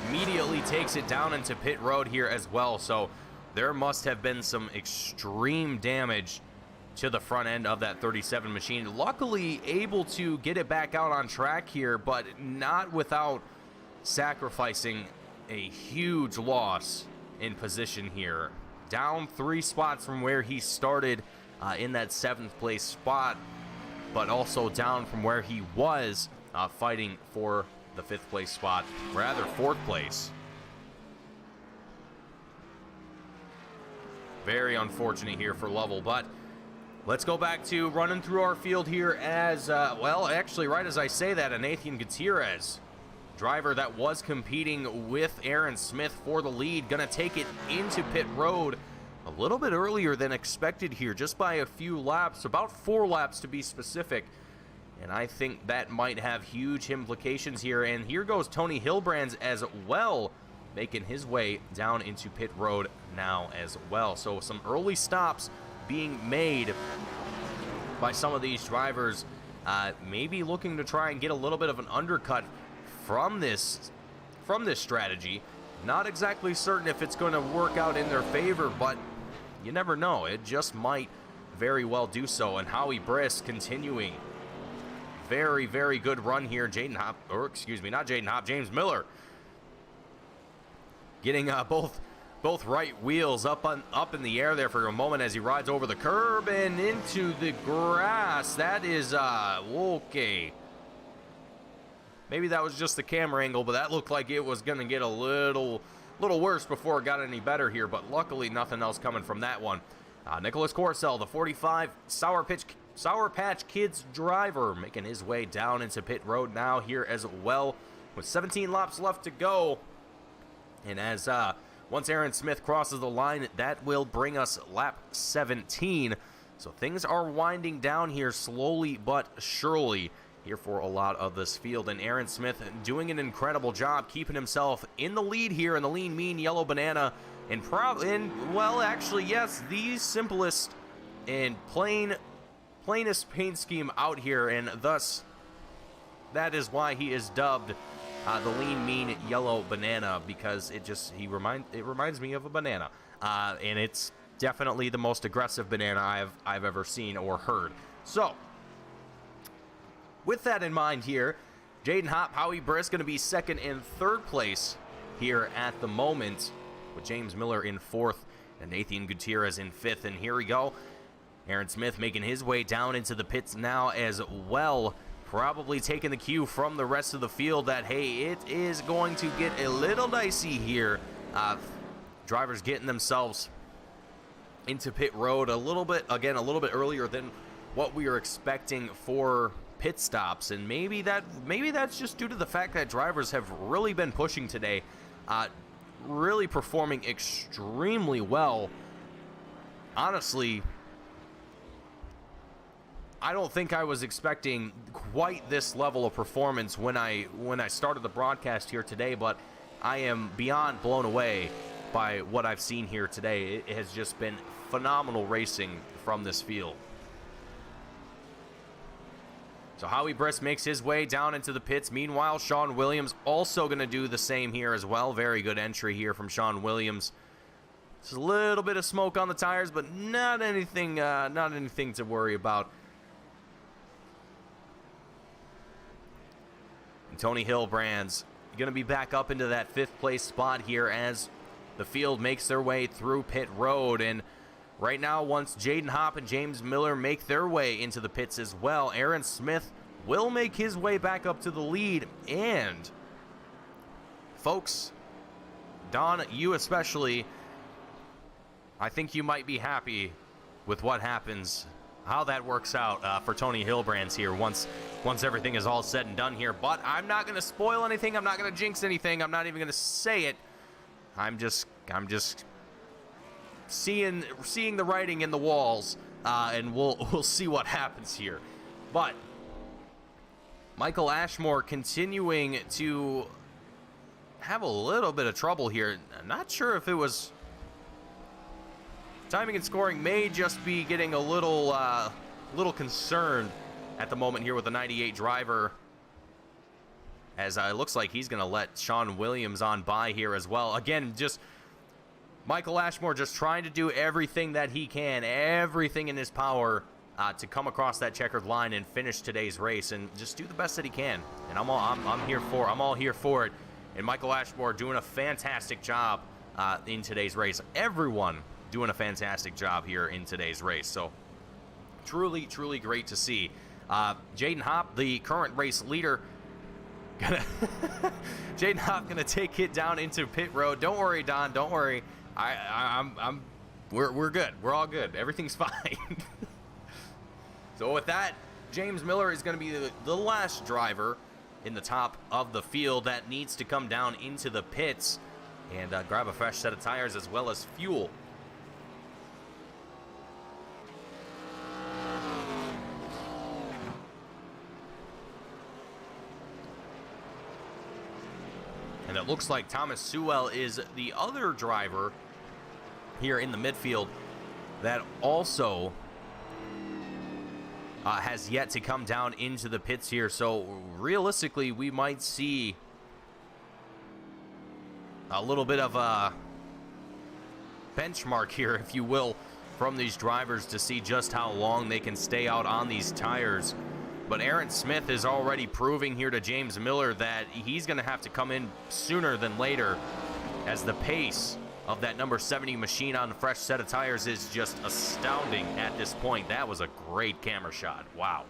immediately takes it down into pit road here as well. So there must have been some extreme damage to the front end of that 37 machine. Luckily able to get it back out on track here, but not without sacrificing a huge loss in position here. Down 3 spots from where he started in that 7th place spot, but also down from where he was fighting for the 5th place spot, rather 4th place. Very unfortunate here for Lovell, but let's go back to running through our field here as, well, actually, right as I say that, Nathan Gutierrez, driver that was competing with Aaron Smith for the lead, gonna take it into pit road a little bit earlier than expected here, just by a few laps, about 4 laps to be specific. And I think that might have huge implications here. And here goes Tony Hilbrands as well, making his way down into pit road now as well. So some early stops being made by some of these drivers, maybe looking to try and get a little bit of an undercut from this strategy. Not exactly certain if it's going to work out in their favor, but you never know. It just might very well do so. And Howie Briss continuing. Very, very good run here. James Miller getting both right wheels up in the air there for a moment as he rides over the curb and into the grass. That is okay. Maybe that was just the camera angle, but that looked like it was going to get a little worse before it got any better here, but luckily nothing else coming from that one. Nicholas Corcel, the 45 Sour Patch Kids driver, making his way down into pit road now here as well, with 17 laps left to go. And as once Aaron Smith crosses the line, that will bring us lap 17. So things are winding down here slowly but surely here for a lot of this field, and Aaron Smith doing an incredible job keeping himself in the lead here in the lean, mean yellow banana, and well, actually, yes, the simplest and plainest paint scheme out here, and thus that is why he is dubbed the lean, mean yellow banana, because it reminds me of a banana, and it's definitely the most aggressive banana I've ever seen or heard. So with that in mind here, Jaden Hopp, Howie Briss going to be 2nd and 3rd place here at the moment, with James Miller in 4th and Nathan Gutierrez in 5th. And here we go. Aaron Smith making his way down into the pits now as well, probably taking the cue from the rest of the field that, hey, it is going to get a little dicey here. Drivers getting themselves into pit road a little bit earlier than what we were expecting for pit stops, and maybe that's just due to the fact that drivers have really been pushing today, really performing extremely well. Honestly, I don't think I was expecting quite this level of performance when I started the broadcast here today, but I am beyond blown away by what I've seen here today. It has just been phenomenal racing from this field. So Howie Briss makes his way down into the pits. Meanwhile, Sean Williams also going to do the same here as well. Very good entry here from Sean Williams. Just a little bit of smoke on the tires, but not anything to worry about. And Tony Hillbrand's going to be back up into that 5th place spot here as the field makes their way through pit road. And right now, once Jaden Hopp and James Miller make their way into the pits as well, Aaron Smith will make his way back up to the lead. And folks, Don, you especially, I think you might be happy with what happens, how that works out for Tony Hillbrand's here once everything is all said and done here. But I'm not going to spoil anything. I'm not going to jinx anything. I'm not even going to say it. I'm just seeing the writing in the walls, and we'll see what happens here. But Michael Ashmore continuing to have a little bit of trouble here. I'm not sure if it was timing and scoring, may just be getting a little concerned at the moment here with the 98 driver, as it looks like he's going to let Sean Williams on by here as well. Again, just Michael Ashmore just trying to do everything that he can, everything in his power to come across that checkered line and finish today's race and just do the best that he can. And I'm all here for it. And Michael Ashmore doing a fantastic job in today's race. Everyone doing a fantastic job here in today's race. So truly, truly great to see. Jaden Hopp, the current race leader, Jaden Hopp gonna take it down into pit road. Don't worry, Don. Don't worry. We're good. We're all good. Everything's fine. So with that, James Miller is going to be the last driver in the top of the field that needs to come down into the pits and grab a fresh set of tires as well as fuel. And it looks like Thomas Sewell is the other driver here in the midfield that also has yet to come down into the pits here. So realistically, we might see a little bit of a benchmark here, if you will, from these drivers to see just how long they can stay out on these tires. But Aaron Smith is already proving here to James Miller that he's going to have to come in sooner than later, as the pace of that number 70 machine on a fresh set of tires is just astounding at this point. That was a great camera shot. Wow.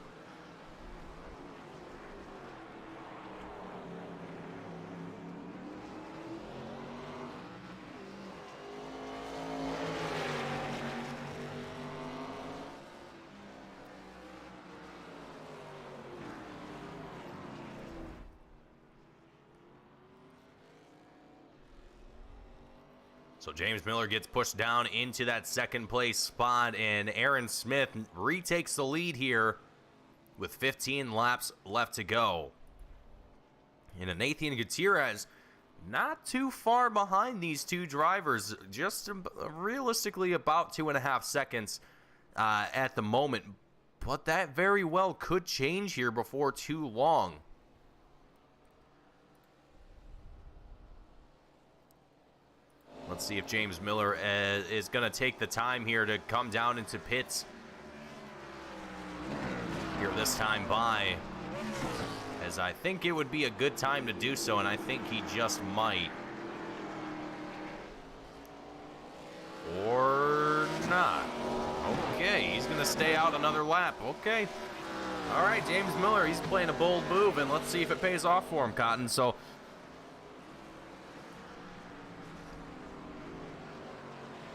So James Miller gets pushed down into that second place spot, and Aaron Smith retakes the lead here with 15 laps left to go. And Nathan Gutierrez not too far behind these two drivers, just realistically about 2.5 seconds at the moment. But that very well could change here before too long. Let's see if James Miller is going to take the time here to come down into pits here this time by, as I think it would be a good time to do so, and I think he just might. Or not. Okay, he's going to stay out another lap. Okay. All right, James Miller, he's playing a bold move, and let's see if it pays off for him, Cotton. So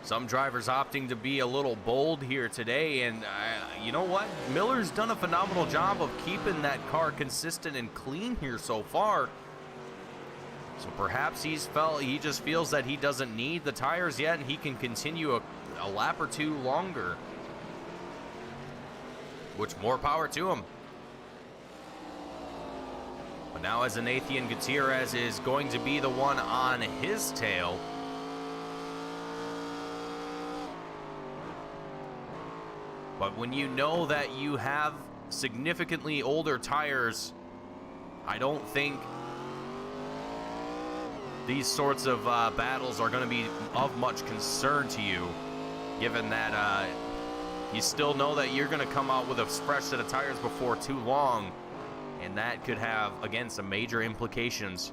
some drivers opting to be a little bold here today, and you know what? Miller's done a phenomenal job of keeping that car consistent and clean here so far. So perhaps he just feels that he doesn't need the tires yet, and he can continue a lap or two longer. Which, more power to him. But now as Nathan Gutierrez is going to be the one on his tail. But when you know that you have significantly older tires, I don't think these sorts of battles are going to be of much concern to you, given that you still know that you're going to come out with a fresh set of tires before too long, and that could have, again, some major implications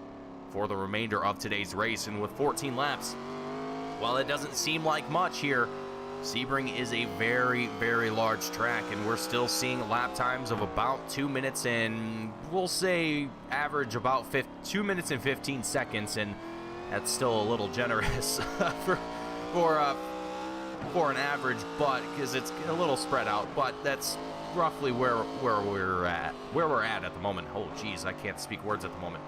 for the remainder of today's race. And with 14 laps, while it doesn't seem like much here, Sebring is a very, very large track, and we're still seeing lap times of about 2 minutes and we'll say average about 2 minutes and 15 seconds, and that's still a little generous for an average, but because it's a little spread out, but that's roughly where we're at the moment. Oh, geez, I can't speak words at the moment.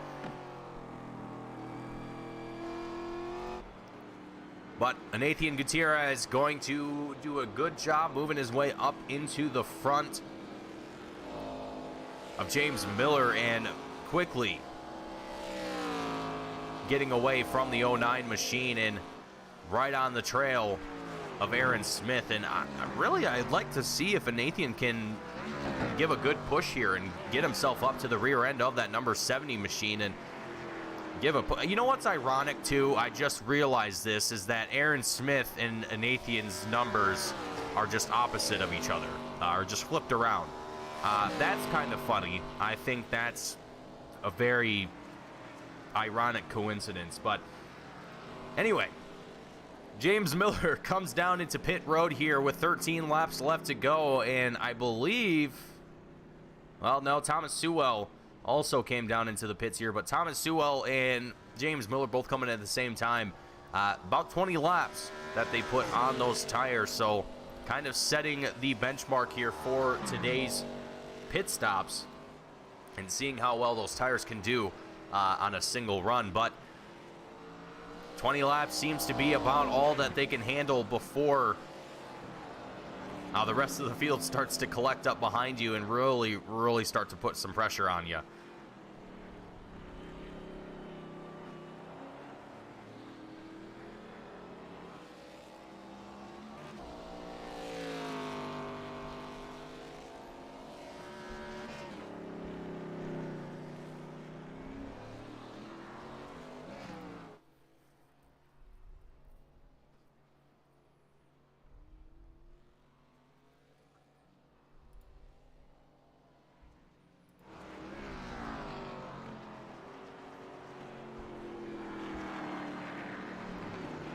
But Nathan Gutierrez is going to do a good job moving his way up into the front of James Miller and quickly getting away from the 09 machine and right on the trail of Aaron Smith. And I'd like to see if Nathan can give a good push here and get himself up to the rear end of that number 70 machine and you know what's ironic too? I just realized this, is that Aaron Smith and Nathan's numbers are just opposite of each other, or just flipped around. That's kind of funny. I think that's a very ironic coincidence. But anyway, James Miller comes down into pit road here with 13 laps left to go, and I believe, well, no, Thomas Sewell also came down into the pits here, but Thomas Sewell and James Miller both coming at the same time. About 20 laps that they put on those tires, so kind of setting the benchmark here for today's pit stops and seeing how well those tires can do on a single run. But 20 laps seems to be about all that they can handle before the rest of the field starts to collect up behind you and really start to put some pressure on you.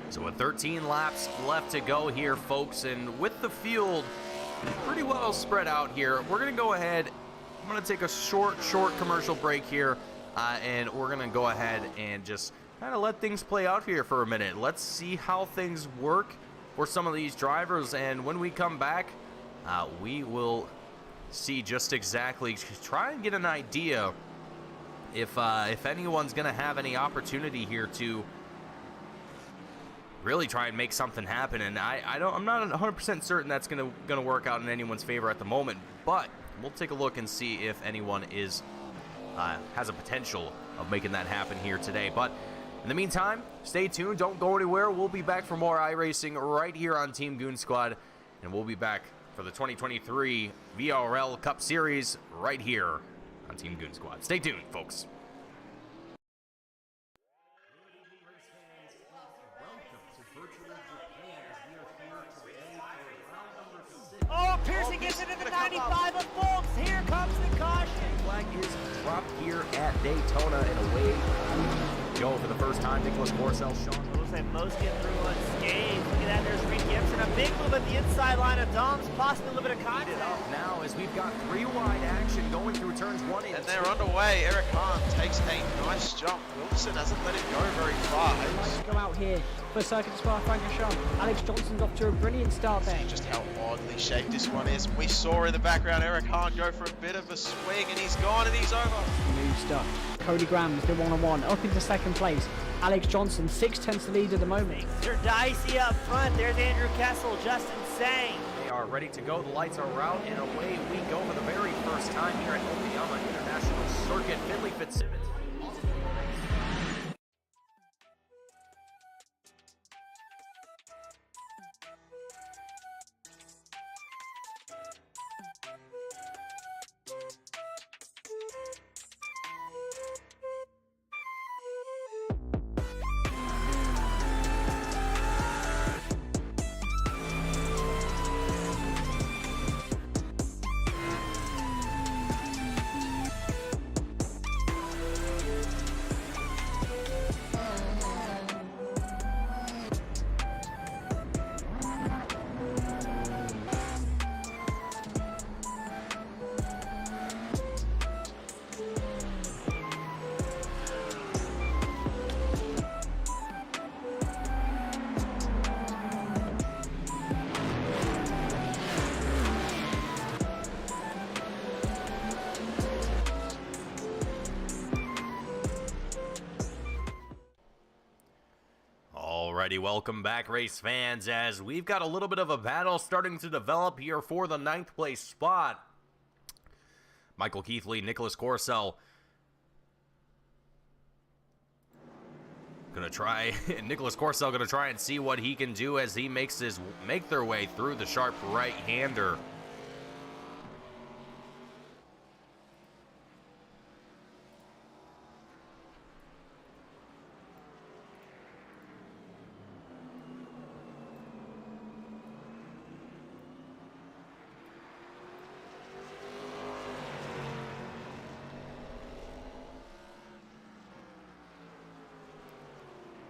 So with 13 laps left to go here, folks, and with the field pretty well spread out here, we're going to go ahead. I'm going to take a short commercial break here, and we're going to go ahead and just kind of let things play out here for a minute. Let's see how things work for some of these drivers, and when we come back, we will see just exactly, try and get an idea if anyone's going to have any opportunity here to really try and make something happen. And I'm not 100% certain that's gonna work out in anyone's favor at the moment, but we'll take a look and see if anyone has a potential of making that happen here today. But in the meantime, stay tuned, don't go anywhere. We'll be back for more iRacing right here on Team Goon Squad, and we'll be back for the 2023 VRL Cup Series right here on Team Goon Squad. Stay tuned, folks. Oh, Pearson gets into the 95 of Bolts. Here comes the caution. Flag is dropped here at Daytona, and away we go for the first time. Nicholas Porcel, Sean. Looks like most get through unscathed. Look at that, there's Reed Gibson. A big move at the inside line of Dom's, possibly a little bit of contact. Now, as we've got 3 wide action going through turns 1 and 2. And they're underway. Eric Hahn takes a nice jump. Wilson hasn't let him go very far. Let's go out here for Circuit Spa Francorchamps. Alex Johnson's off to a brilliant start there. Just how oddly shaped this one is. We saw in the background Eric Hahn go for a bit of a swing, and he's gone and he's over. New stuff. Cody Graham's the one-on-one up into second place. Alex Johnson 6/10 lead at the moment. They're dicey up front. There's Andrew Kessel, Justin Sang. They are ready to go. The lights are out, and away we go for the very first time here at Okayama International Circuit. Finley Fitzsimmons. Alrighty, welcome back, race fans, as we've got a little bit of a battle starting to develop here for the 9th place spot. Michael Keithley, Nicholas Corcel. Gonna try, Nicholas Corcel gonna try and see what he can do as he make their way through the sharp right-hander.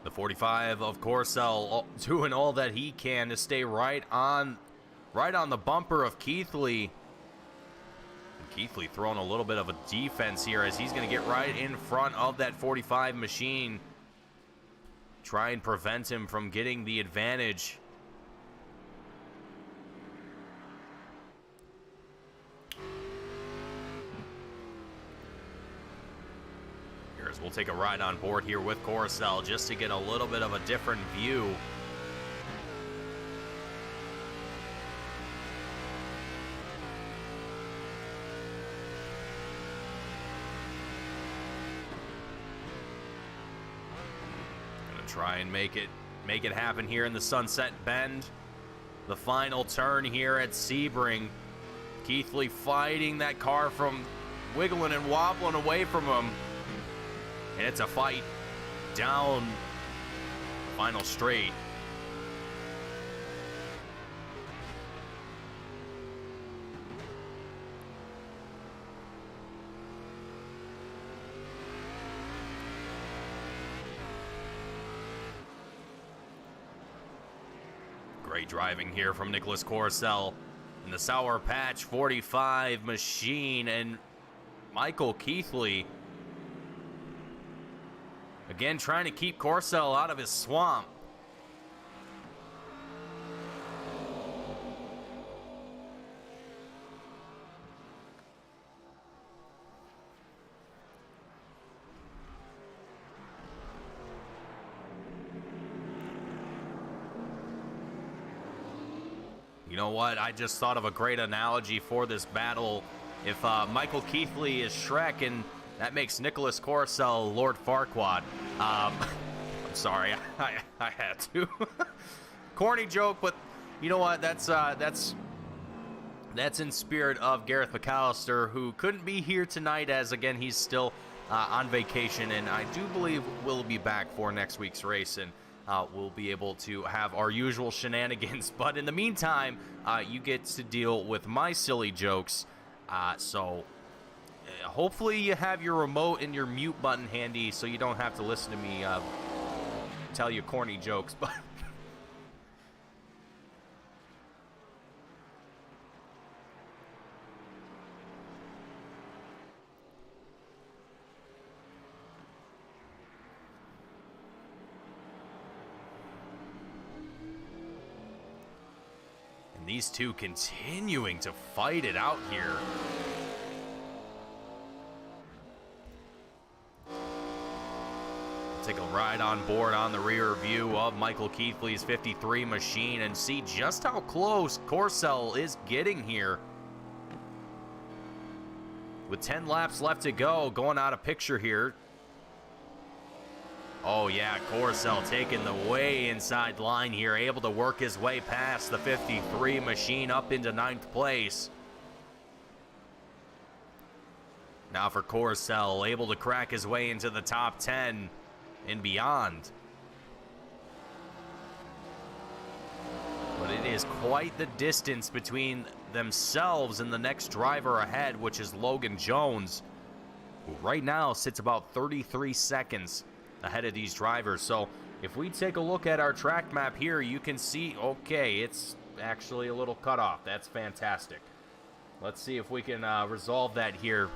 The 45 of Corcel doing all that he can to stay right on the bumper of Keithley. And Keithley throwing a little bit of a defense here as he's going to get right in front of that 45 machine. Try and prevent him from getting the advantage. We'll take a ride on board here with Corcel just to get a little bit of a different view. Gonna try and make it happen here in the Sunset Bend. The final turn here at Sebring. Keithley fighting that car from wiggling and wobbling away from him. And it's a fight down the final straight. Great driving here from Nicholas Corcel in the Sour Patch 45 machine, and Michael Keithley again trying to keep Corcel out of his swamp. You know what? I just thought of a great analogy for this battle. If Michael Keithley is Shrek and that makes Nicholas Corcel Lord Farquaad. I'm sorry, I had to. Corny joke, but you know what? That's in spirit of Gareth McAllister, who couldn't be here tonight as, again, he's still on vacation, and I do believe we'll be back for next week's race, and we'll be able to have our usual shenanigans. But in the meantime, you get to deal with my silly jokes, so hopefully you have your remote and your mute button handy so you don't have to listen to me tell you corny jokes. But and these two continuing to fight it out here. Take a ride on board on the rear view of Michael Keithley's 53 machine and see just how close Corcel is getting here. With 10 laps left to go, going out of picture here. Oh yeah, Corcel taking the way inside line here, able to work his way past the 53 machine up into 9th place. Now for Corcel, able to crack his way into the top 10 and beyond. But it is quite the distance between themselves and the next driver ahead, which is Logan Jones, who right now sits about 33 seconds ahead of these drivers. So if we take a look at our track map here, you can see, okay, it's actually a little cut off. That's fantastic. Let's see if we can resolve that here.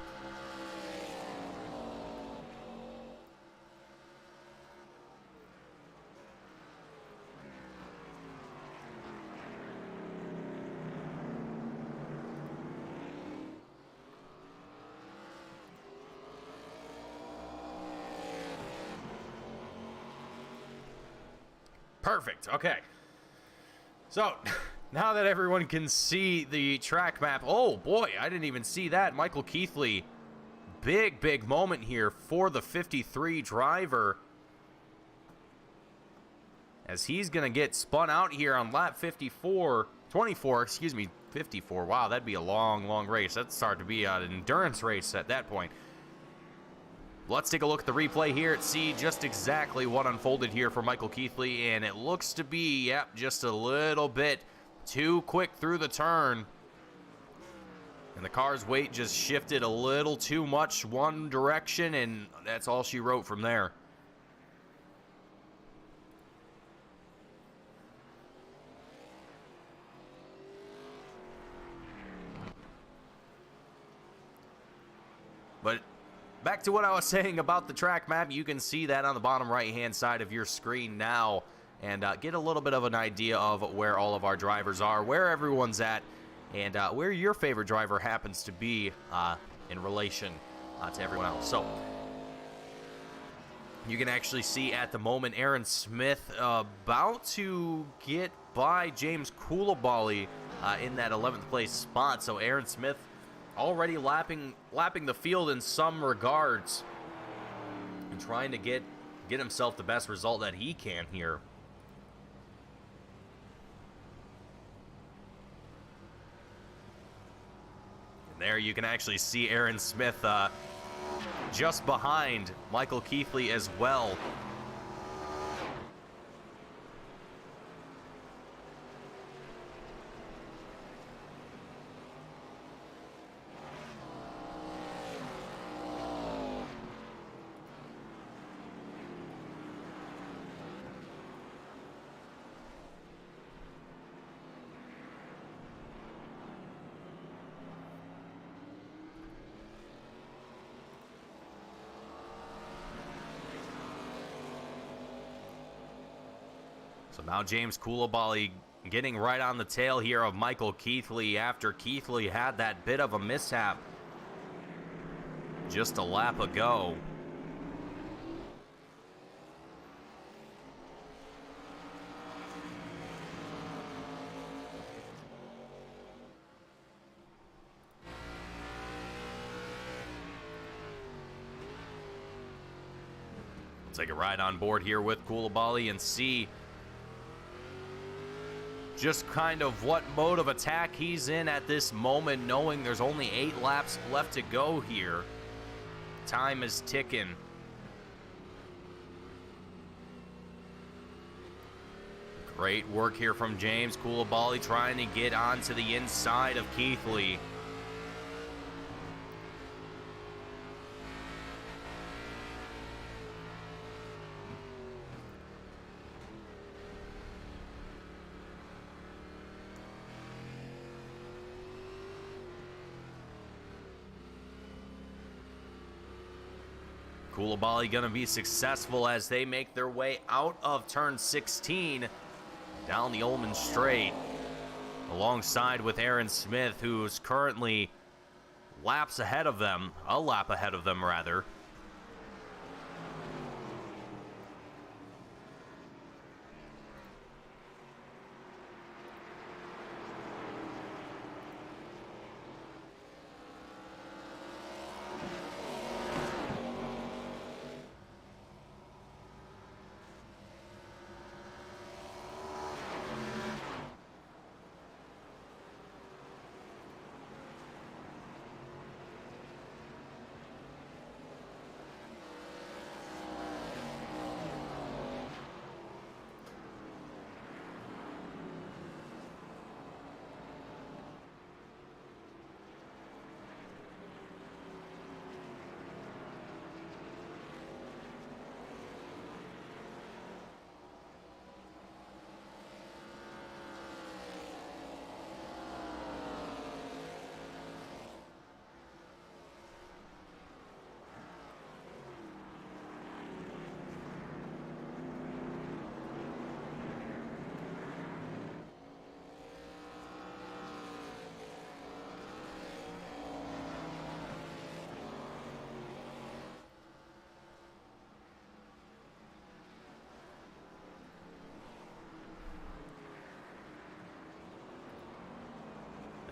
Perfect. Okay. So, now that everyone can see the track map. Oh, boy. I didn't even see that. Michael Keithley. Big moment here for the 53 driver. As he's going to get spun out here on lap 24, excuse me, 54. Wow, that'd be a long race. That'd start to be an endurance race at that point. Let's take a look at the replay here and see just exactly what unfolded here for Michael Keithley. And it looks to be, yep, just a little bit too quick through the turn. And the car's weight just shifted a little too much one direction, and that's all she wrote from there. But back to what I was saying about the track map, you can see that on the bottom right-hand side of your screen now, and get a little bit of an idea of where all of our drivers are, where everyone's at, and where your favorite driver happens to be in relation to everyone else. So you can actually see at the moment Aaron Smith about to get by James Coulibaly in that 11th place spot. So Aaron Smith already lapping the field in some regards and trying to get himself the best result that he can here. And there you can actually see Aaron Smith just behind Michael Keithley as well. So now James Coulibaly getting right on the tail here of Michael Keithley after Keithley had that bit of a mishap just a lap ago. We'll take a ride on board here with Coulibaly and see just kind of what mode of attack he's in at this moment, knowing there's only 8 laps left to go here. Time is ticking. Great work here from James Coulibaly trying to get onto the inside of Keithley. Coulibaly going to be successful as they make their way out of turn 16 down the Ullman Straight, alongside with Aaron Smith, who's currently a lap ahead of them rather.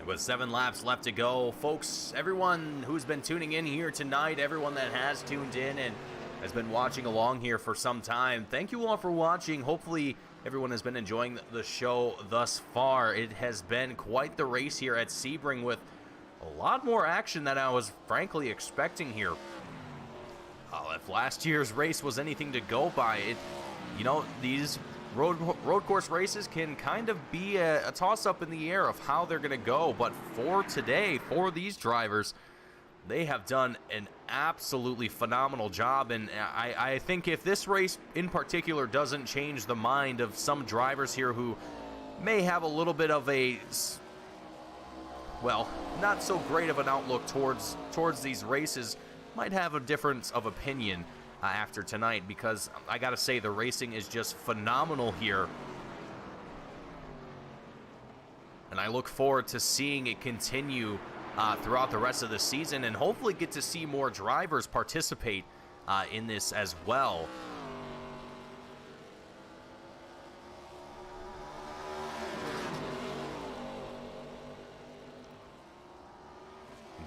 With 7 laps left to go, folks, everyone who's been tuning in here tonight, everyone that has tuned in and has been watching along here for some time, thank you all for watching. Hopefully everyone has been enjoying the show thus far. It has been quite the race here at Sebring with a lot more action than I was frankly expecting here. If last year's race was anything to go by, these road course races can kind of be a toss-up in the air of how they're going to go. But for today, for these drivers, they have done an absolutely phenomenal job. And I think if this race in particular doesn't change the mind of some drivers here who may have a little bit of a, well, not so great of an outlook towards these races, might have a difference of opinion after tonight, because I gotta say the racing is just phenomenal here, and I look forward to seeing it continue throughout the rest of the season, and hopefully get to see more drivers participate in this as well.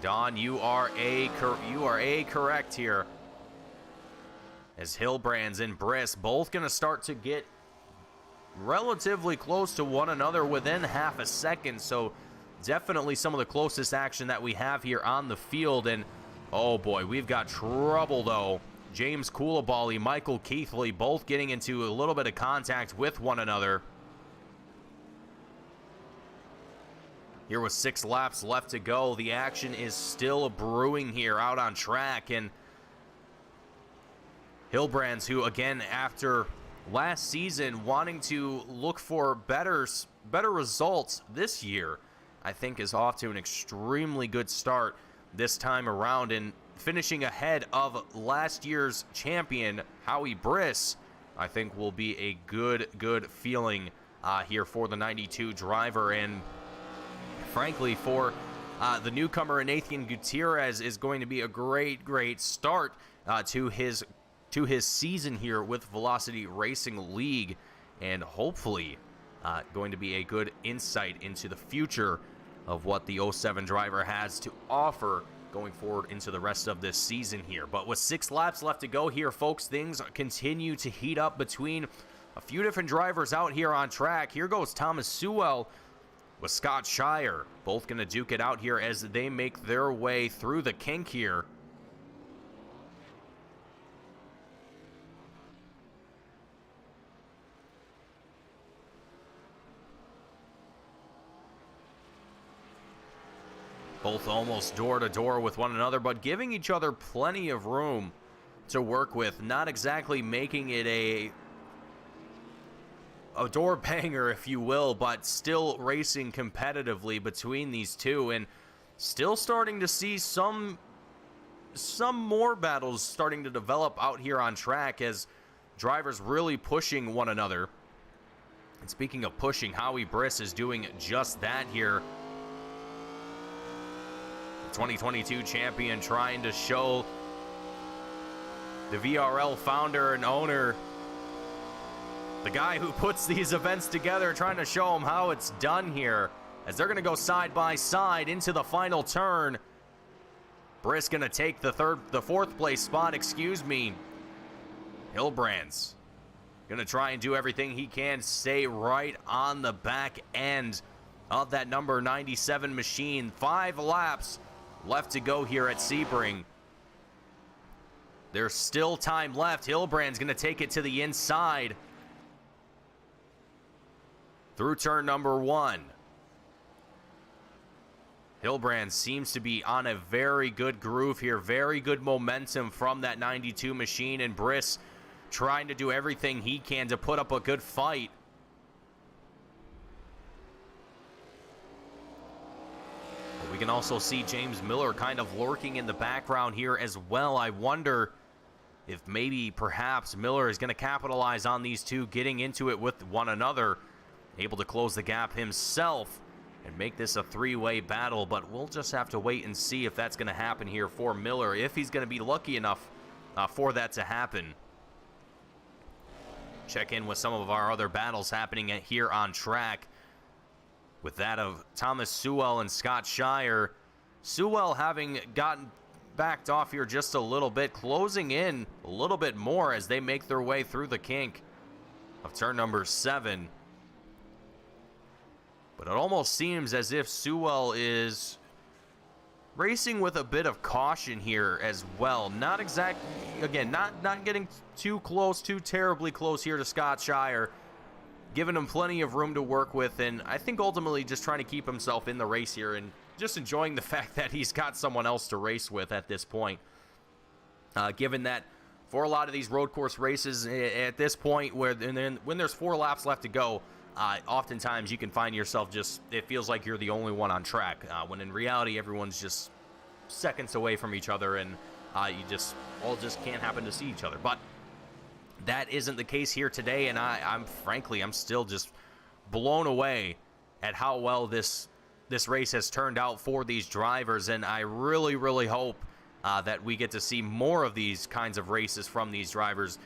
Don, you are correct here. As Hilbrands and Briss both going to start to get relatively close to one another within half a second. So definitely some of the closest action that we have here on the field. And oh boy, we've got trouble though. James Coulibaly, Michael Keithley both getting into a little bit of contact with one another. Here with 6 laps left to go, the action is still brewing here out on track, and Hilbrands, who again after last season wanting to look for better results this year, I think is off to an extremely good start this time around, and finishing ahead of last year's champion Howie Briss, I think will be a good feeling here for the 92 driver. And frankly, for the newcomer Nathan Gutierrez, is going to be a great start to his season here with Velocity Racing League, and hopefully going to be a good insight into the future of what the 07 driver has to offer going forward into the rest of this season here. But with 6 laps left to go here, folks, things continue to heat up between a few different drivers out here on track. Here goes Thomas Sewell with Scott Shire, both going to duke it out here as they make their way through the kink here. Both almost door to door with one another, but giving each other plenty of room to work with. Not exactly making it a door banger, if you will, but still racing competitively between these two, and still starting to see some more battles starting to develop out here on track as drivers really pushing one another. And speaking of pushing, Howie Briss is doing just that here. The 2022 champion trying to show the VRL founder and owner, the guy who puts these events together, trying to show him how it's done here, as they're going to go side by side into the final turn. Briss going to take the 4th place spot, Hilbrands going to try and do everything he can, stay right on the back end of that number 97 machine. 5 laps left to go here at Sebring. There's still time left. Hilbrand's going to take it to the inside through turn number 1. Hilbrand seems to be on a very good groove here. Very good momentum from that 92 machine, and Briss trying to do everything he can to put up a good fight. But we can also see James Miller kind of lurking in the background here as well. I wonder if maybe perhaps Miller is going to capitalize on these two getting into it with one another, able to close the gap himself and make this a 3-way battle. But we'll just have to wait and see if that's going to happen here for Miller, if he's going to be lucky enough for that to happen. Check in with some of our other battles happening here on track. with that of Thomas Sewell and Scott Shire. Sewell having gotten backed off here just a little bit, closing in a little bit more as they make their way through the kink of turn number 7. But it almost seems as if Sewell is racing with a bit of caution here as well. Not exactly, again, not getting too close, too terribly close here to Scott Shire, giving him plenty of room to work with, and I think ultimately just trying to keep himself in the race here and just enjoying the fact that he's got someone else to race with at this point. Given that for a lot of these road course races at this point, when there's 4 laps left to go, oftentimes you can find yourself it feels like you're the only one on track, when in reality everyone's just seconds away from each other, and you just can't happen to see each other. But that isn't the case here today, and I'm frankly still just blown away at how well this race has turned out for these drivers, and I really, really hope that we get to see more of these kinds of races from these drivers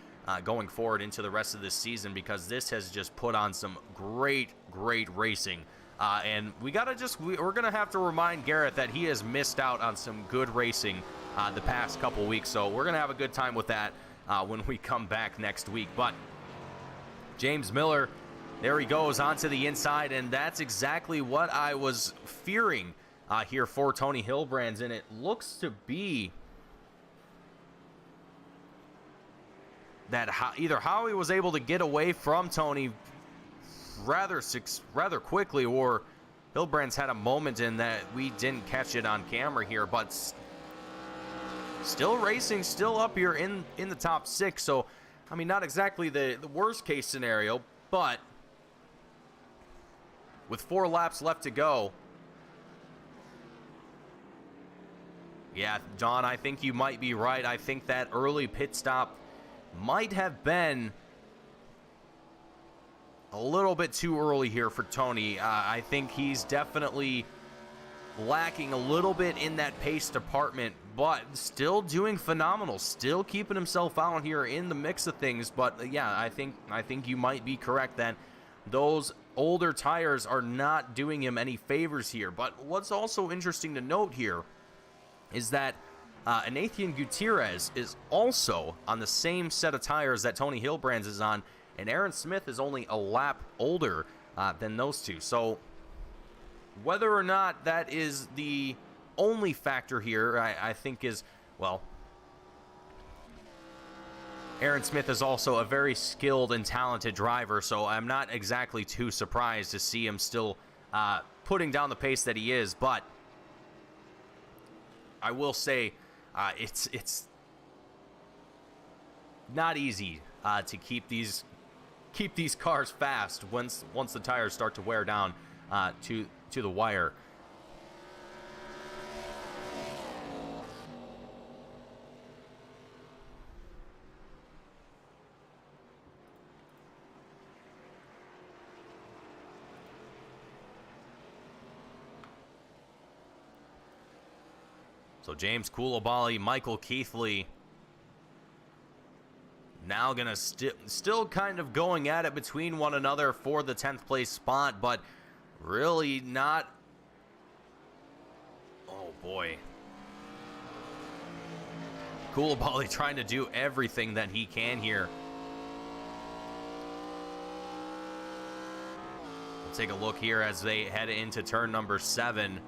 going forward into the rest of this season, because this has just put on some great racing. And we're gonna have to remind Garrett that he has missed out on some good racing the past couple weeks, so we're gonna have a good time with that when we come back next week. But James Miller, there he goes onto the inside, and that's exactly what I was fearing here for Tony Hilbrands, and it looks to be that either Howie was able to get away from Tony rather quickly, or Hilbrands had a moment in that we didn't catch it on camera here, but still racing, still up here in the top 6. So, I mean, not exactly the worst case scenario, but with 4 laps left to go, yeah, John, I think you might be right. I think that early pit stop might have been a little bit too early here for Tony. I think he's definitely lacking a little bit in that pace department, but still doing phenomenal, still keeping himself out here in the mix of things. But yeah, I think you might be correct that those older tires are not doing him any favors here. But what's also interesting to note here is that Nathan Gutierrez is also on the same set of tires that Tony Hilbrands is on, and Aaron Smith is only a lap older than those two. So whether or not that is the only factor here, I think is, well, Aaron Smith is also a very skilled and talented driver, so I'm not exactly too surprised to see him still putting down the pace that he is. But I will say it's not easy to keep these cars fast once the tires start to wear down to the wire. So James Coulibaly, Michael Keithley now gonna still kind of going at it between one another for the 10th place spot, but really not. Oh boy. Coulibaly trying to do everything that he can here. We'll take a look here as they head into turn number 7.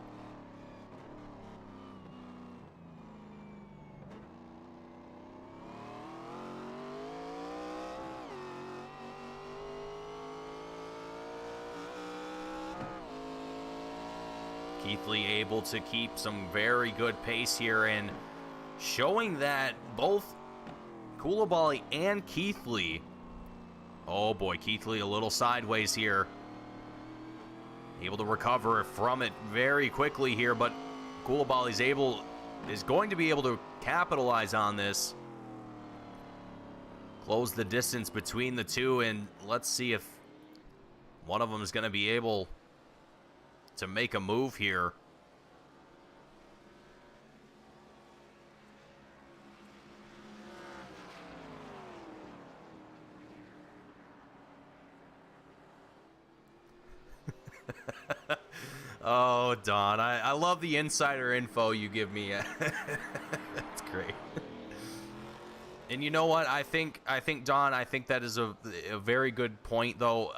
Keithley able to keep some very good pace here and showing that both Coulibaly and Keithley, oh boy, Keithley a little sideways here, able to recover from it very quickly here, but Coulibaly's is going to be able to capitalize on this, close the distance between the two, and let's see if one of them is going to be able to make a move here. Oh, Don, I love the insider info you give me. That's great. And you know what? I think Don, I think that is a very good point, though.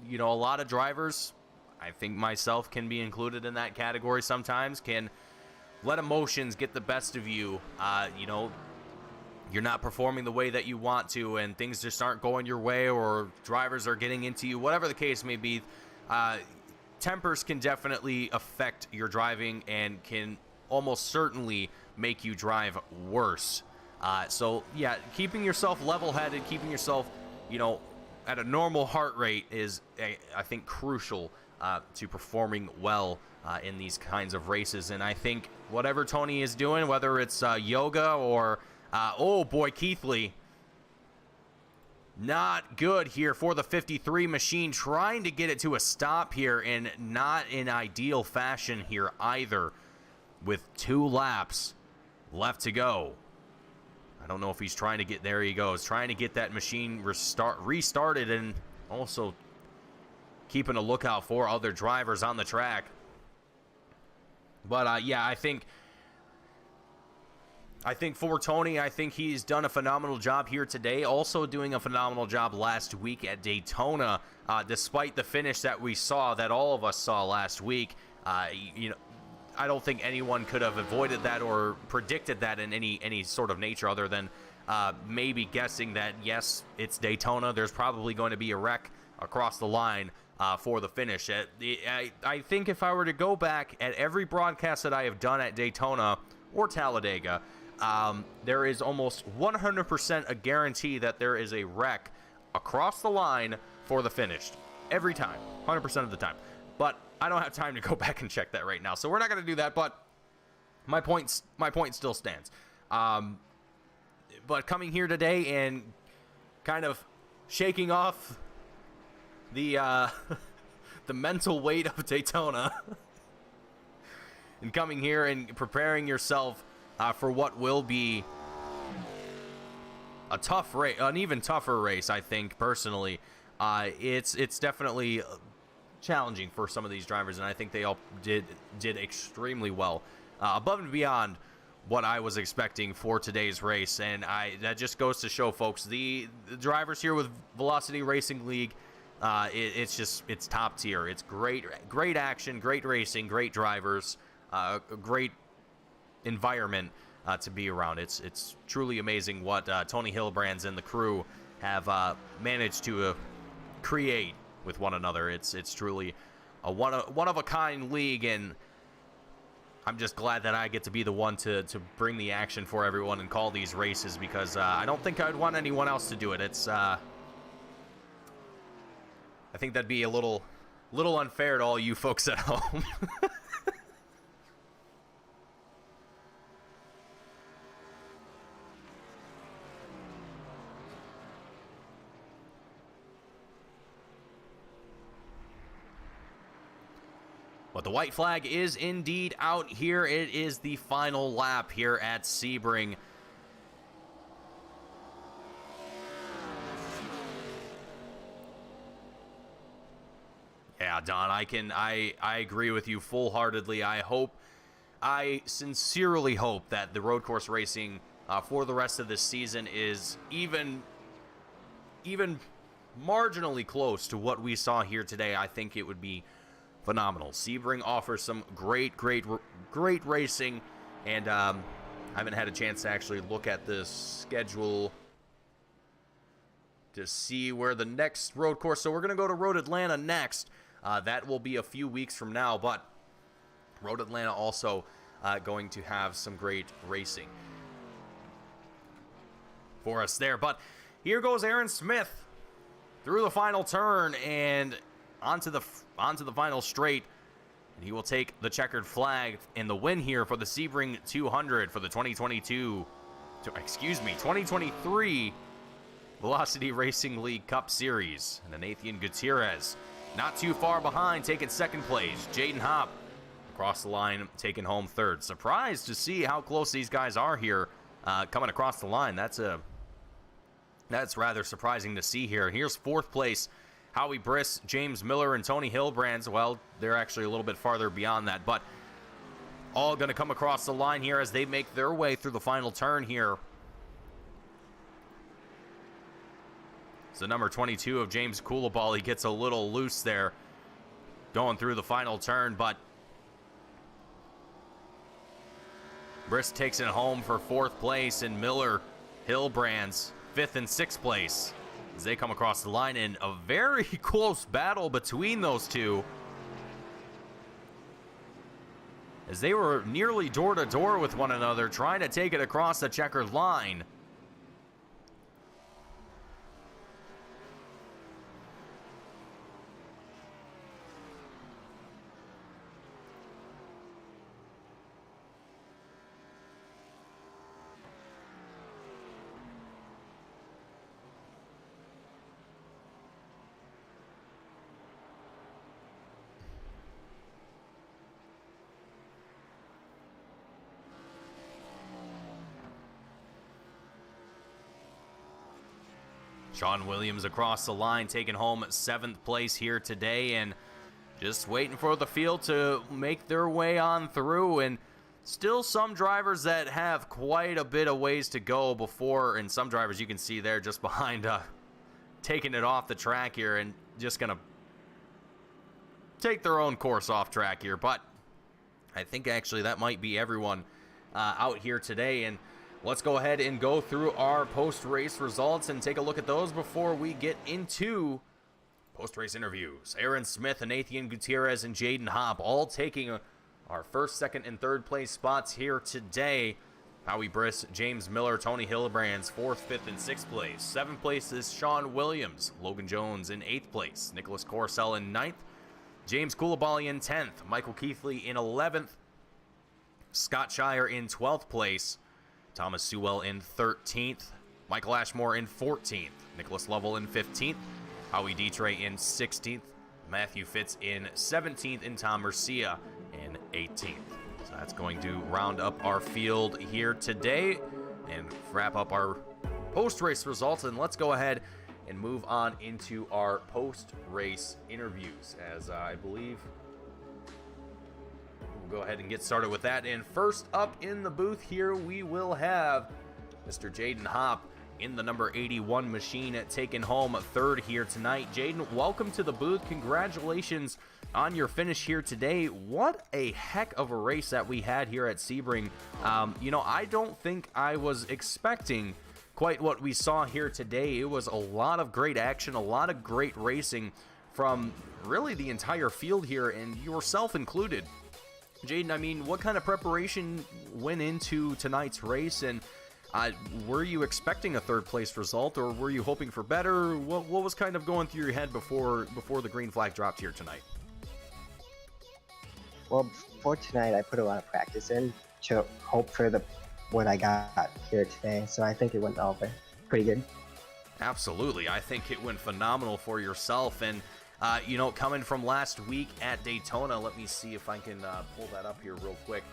You know, a lot of drivers, I think myself can be included in that category sometimes, can let emotions get the best of you. You know, you're not performing the way that you want to, and things just aren't going your way, or drivers are getting into you, whatever the case may be. Tempers can definitely affect your driving and can almost certainly make you drive worse. So, yeah, keeping yourself level-headed, keeping yourself, you know, at a normal heart rate is, I think, crucial to performing well in these kinds of races. And I think whatever Tony is doing, whether it's yoga or, oh boy, Keithley, not good here for the 53 machine, trying to get it to a stop here, and not in ideal fashion here either, with 2 laps left to go. I don't know if he's trying to get, there he goes, trying to get that machine restarted, and also keeping a lookout for other drivers on the track. But yeah, I think for Tony, I think he's done a phenomenal job here today. Also doing a phenomenal job last week at Daytona, despite the finish that we saw, that all of us saw last week. You know, I don't think anyone could have avoided that or predicted that in any sort of nature, other than maybe guessing that, yes, it's Daytona, there's probably going to be a wreck across the line for the finish. I think if I were to go back at every broadcast that I have done at Daytona or Talladega, there is almost 100% a guarantee that there is a wreck across the line for the finish. Every time, 100% of the time. But I don't have time to go back and check that right now, so we're not going to do that. But my point still stands. But coming here today and kind of shaking off the the mental weight of Daytona, and coming here and preparing yourself for what will be a tough race, an even tougher race, I think personally. It's definitely challenging for some of these drivers, and I think they all did extremely well, above and beyond what I was expecting for today's race. And that just goes to show, folks, the drivers here with Velocity Racing League, it's top tier. It's great action, great racing, great drivers, a great environment to be around. It's truly amazing what Tony Hillbrands and the crew have managed to create with one another. It's truly a one of a kind league, and I'm just glad that I get to be the one to bring the action for everyone and call these races, because I don't think I'd want anyone else to do it. It's I think that'd be a little unfair to all you folks at home. But the white flag is indeed out here. It is the final lap here at Sebring. Yeah, Don, I agree with you full-heartedly. I sincerely hope that the road course racing for the rest of this season is even marginally close to what we saw here today. I think it would be phenomenal. Sebring offers some great racing, and I haven't had a chance to actually look at the schedule to see where the next road course. So we're going to go to Road Atlanta next. That will be a few weeks from now, but Road Atlanta also going to have some great racing for us there. But here goes Aaron Smith through the final turn and onto the final straight, and he will take the checkered flag in the win here for the Sebring 200 for the 2023 Velocity Racing League Cup Series. And Nathan Gutierrez not too far behind, taking second place. Jaden Hopp across the line, taking home third. Surprised to see how close these guys are here coming across the line. That's rather surprising to see here. Here's fourth place Howie Briss, James Miller, and Tony Hillbrands, well, they're actually a little bit farther beyond that, but all going to come across the line here as they make their way through the final turn here. So number 22 of James Coolaball, he gets a little loose there going through the final turn, but Briss takes it home for 4th place, and Miller, Hillbrands, 5th and 6th place as they come across the line in a very close battle between those two, as they were nearly door to door with one another trying to take it across the checkered line. Sean Williams across the line, taking home 7th place here today, and just waiting for the field to make their way on through. And still some drivers that have quite a bit of ways to go before, and some drivers you can see there just behind taking it off the track here and just gonna take their own course off track here. But I think actually that might be everyone out here today. And let's go ahead and go through our post-race results and take a look at those before we get into post-race interviews. Aaron Smith, Nathan Gutierrez, and Jaden Hopp all taking our 1st, 2nd, and 3rd place spots here today. Howie Briss, James Miller, Tony Hillbrands, 4th, 5th, and 6th place. 7th place is Sean Williams. Logan Jones in 8th place. Nicholas Corcel in 9th. James Coolabali in 10th. Michael Keithley in 11th. Scott Shire in 12th place. Thomas Sewell in 13th, Michael Ashmore in 14th, Nicholas Lovell in 15th, Howie Dietrich in 16th, Matthew Fitz in 17th, and Tom Mercia in 18th. So that's going to round up our field here today and wrap up our post-race results. And let's go ahead and move on into our post-race interviews, as I believe go ahead and get started with that. And first up in the booth here, we will have Mr. Jaden Hopp in the number 81 machine, taking home 3rd here tonight. Jaden, welcome to the booth. Congratulations on your finish here today. What a heck of a race that we had here at Sebring. I don't think I was expecting quite what we saw here today. It was a lot of great action, a lot of great racing from really the entire field here, and yourself included. Jaden, I mean, what kind of preparation went into tonight's race, and were you expecting a 3rd place result, or were you hoping for better? What was kind of going through your head before the green flag dropped here tonight? Well, for tonight, I put a lot of practice in to hope for what I got here today, so I think it went all pretty good. Absolutely. I think it went phenomenal for yourself, and coming from last week at Daytona, let me see if I can pull that up here real quick.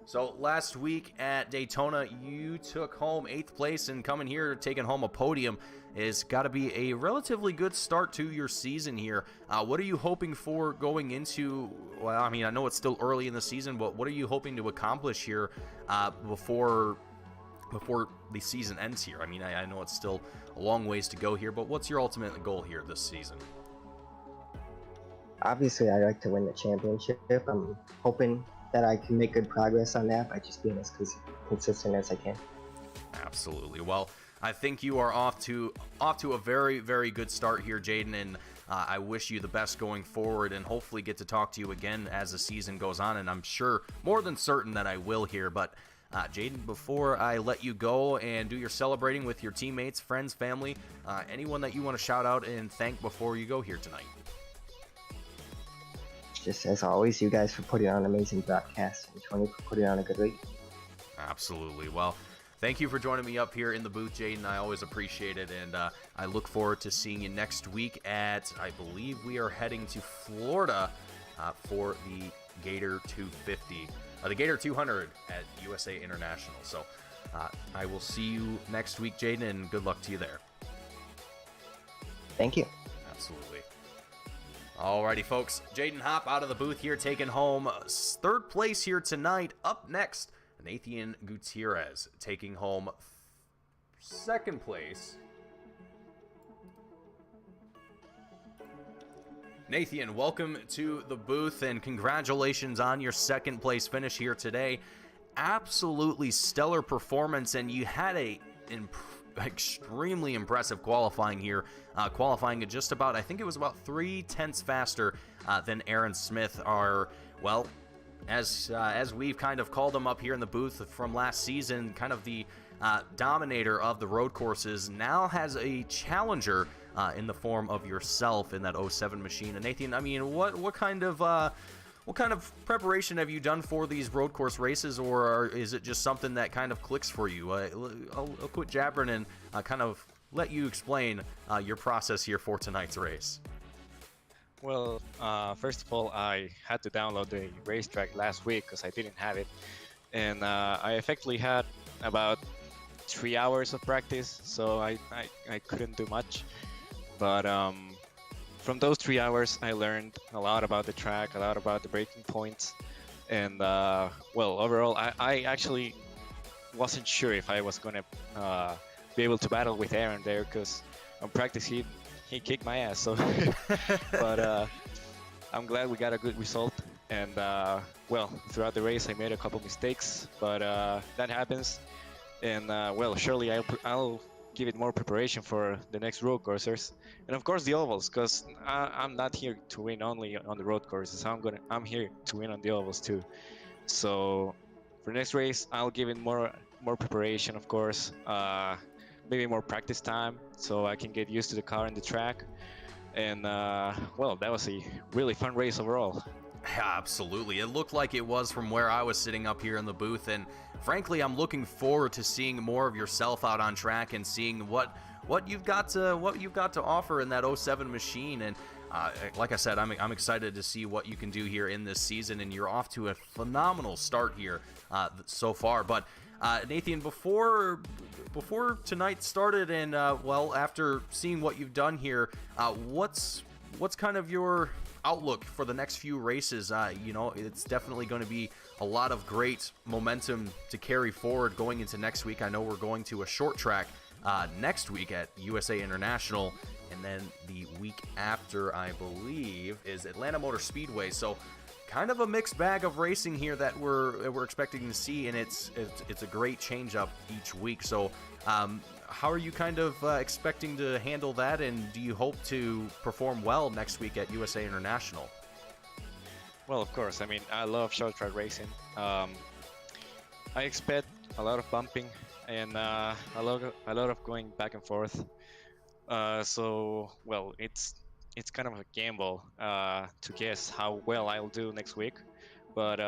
So last week at Daytona, you took home 8th place, and coming here, taking home a podium is got to be a relatively good start to your season here. What are you hoping for going into, well, I mean, I know it's still early in the season, but what are you hoping to accomplish here before the season ends here? I mean, I know it's still a long ways to go here, but what's your ultimate goal here this season? Obviously, I'd like to win the championship. I'm hoping that I can make good progress on that by just being as consistent as I can. Absolutely. Well, I think you are off to a very, very good start here, Jaden, and I wish you the best going forward, and hopefully get to talk to you again as the season goes on, and I'm sure, more than certain, that I will here. But Jaden, before I let you go and do your celebrating with your teammates, friends, family, anyone that you want to shout out and thank before you go here tonight? Just as always, you guys for putting on an amazing broadcast, and Tony for putting on a good week. Absolutely. Well, thank you for joining me up here in the booth, Jaden. I always appreciate it, and I look forward to seeing you next week at, I believe we are heading to Florida for the Gator 250. The Gator 200 at USA International. So I will see you next week, Jaden, and good luck to you there. Thank you. Absolutely. Alrighty, folks. Jaden Hopp out of the booth here, taking home third place here tonight. Up next, Nathan Gutierrez taking home second place. Nathan, welcome to the booth, and congratulations on your second place finish here today. Absolutely stellar performance, and you had a extremely impressive qualifying here, qualifying at just about, I think it was about 3/10 faster than Aaron Smith. Well, as we've kind of called him up here in the booth from last season, kind of the dominator of the road courses, now has a challenger in the form of yourself in that 07 machine. And Nathan, I mean, what kind of preparation have you done for these road course races, or is it just something that kind of clicks for you? I'll quit jabbering and kind of let you explain your process here for tonight's race. Well, first of all, I had to download the racetrack last week because I didn't have it, and I effectively had about 3 hours of practice, so I couldn't do much. But from those 3 hours, I learned a lot about the track, a lot about the braking points, and well, overall, I actually wasn't sure if I was gonna be able to battle with Aaron there, because on practice he kicked my ass. So, but I'm glad we got a good result. And well, throughout the race, I made a couple mistakes, but that happens. And well, surely I'll give it more preparation for the next road courses, and of course the ovals, because I'm not here to win only on the road courses. I'm here to win on the ovals too. So for the next race, I'll give it more preparation, of course, maybe more practice time, so I can get used to the car and the track. And well, that was a really fun race overall. Yeah, absolutely. It looked like it was from where I was sitting up here in the booth, and frankly, I'm looking forward to seeing more of yourself out on track and seeing what you've got to offer in that 07 machine. And like I said, I'm excited to see what you can do here in this season, and you're off to a phenomenal start here so far. But Nathan, before tonight started, and well, after seeing what you've done here, what's kind of your outlook for the next few races? You know, it's definitely going to be a lot of great momentum to carry forward going into next week. I know we're going to a short track next week at USA International, and then the week after, I believe, is Atlanta Motor Speedway. So kind of a mixed bag of racing here that we're expecting to see, and it's a great change up each week. So how are you kind of expecting to handle that, and do you hope to perform well next week at USA International? Well, of course. I mean, I love short track racing. I expect a lot of bumping and a lot of going back and forth. So, well, it's kind of a gamble to guess how well I'll do next week. But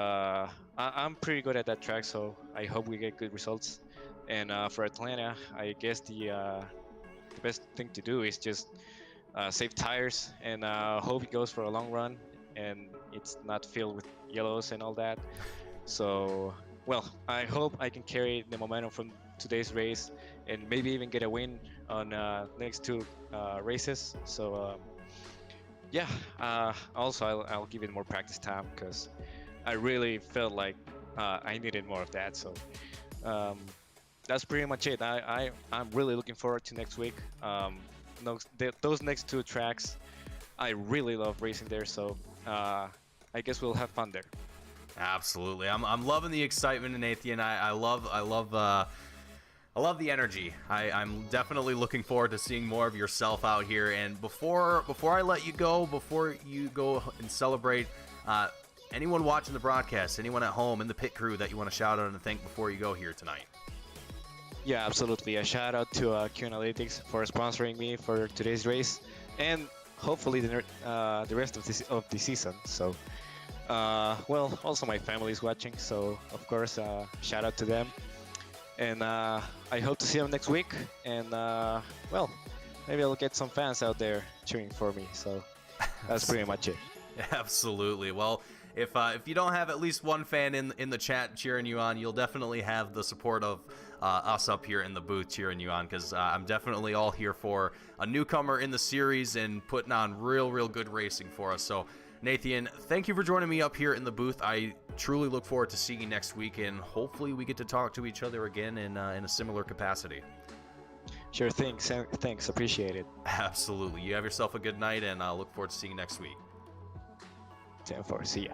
I'm pretty good at that track, so I hope we get good results. And for Atlanta, I guess the best thing to do is just save tires and hope it goes for a long run and it's not filled with yellows and all that. So, well, I hope I can carry the momentum from today's race and maybe even get a win on next two races. So, yeah, also I'll give it more practice time because I really felt like I needed more of that. So that's pretty much it. I'm really looking forward to next week. Those next two tracks, I really love racing there. So I guess we'll have fun there. Absolutely, I'm loving the excitement, Nathan. I love the energy. I'm definitely looking forward to seeing more of yourself out here. And before I let you go, before you go and celebrate, anyone watching the broadcast, anyone at home in the pit crew that you want to shout out and thank before you go here tonight? Yeah, absolutely. A shout out to Q Analytics for sponsoring me for today's race, and hopefully the rest of the season. So, well, also my family is watching, so of course, shout out to them. And I hope to see them next week. And well, maybe I'll get some fans out there cheering for me. So that's pretty much it. Absolutely. Well, if you don't have at least one fan in the chat cheering you on, you'll definitely have the support of us up here in the booth cheering you on, because I'm definitely all here for a newcomer in the series and putting on real good racing for us. So Nathan, thank you for joining me up here in the booth. I truly look forward to seeing you next week, and hopefully we get to talk to each other again in a similar capacity. Sure thing. Thanks. Appreciate it. Absolutely. You have yourself a good night, and I look forward to seeing you next week. 10-4. See ya.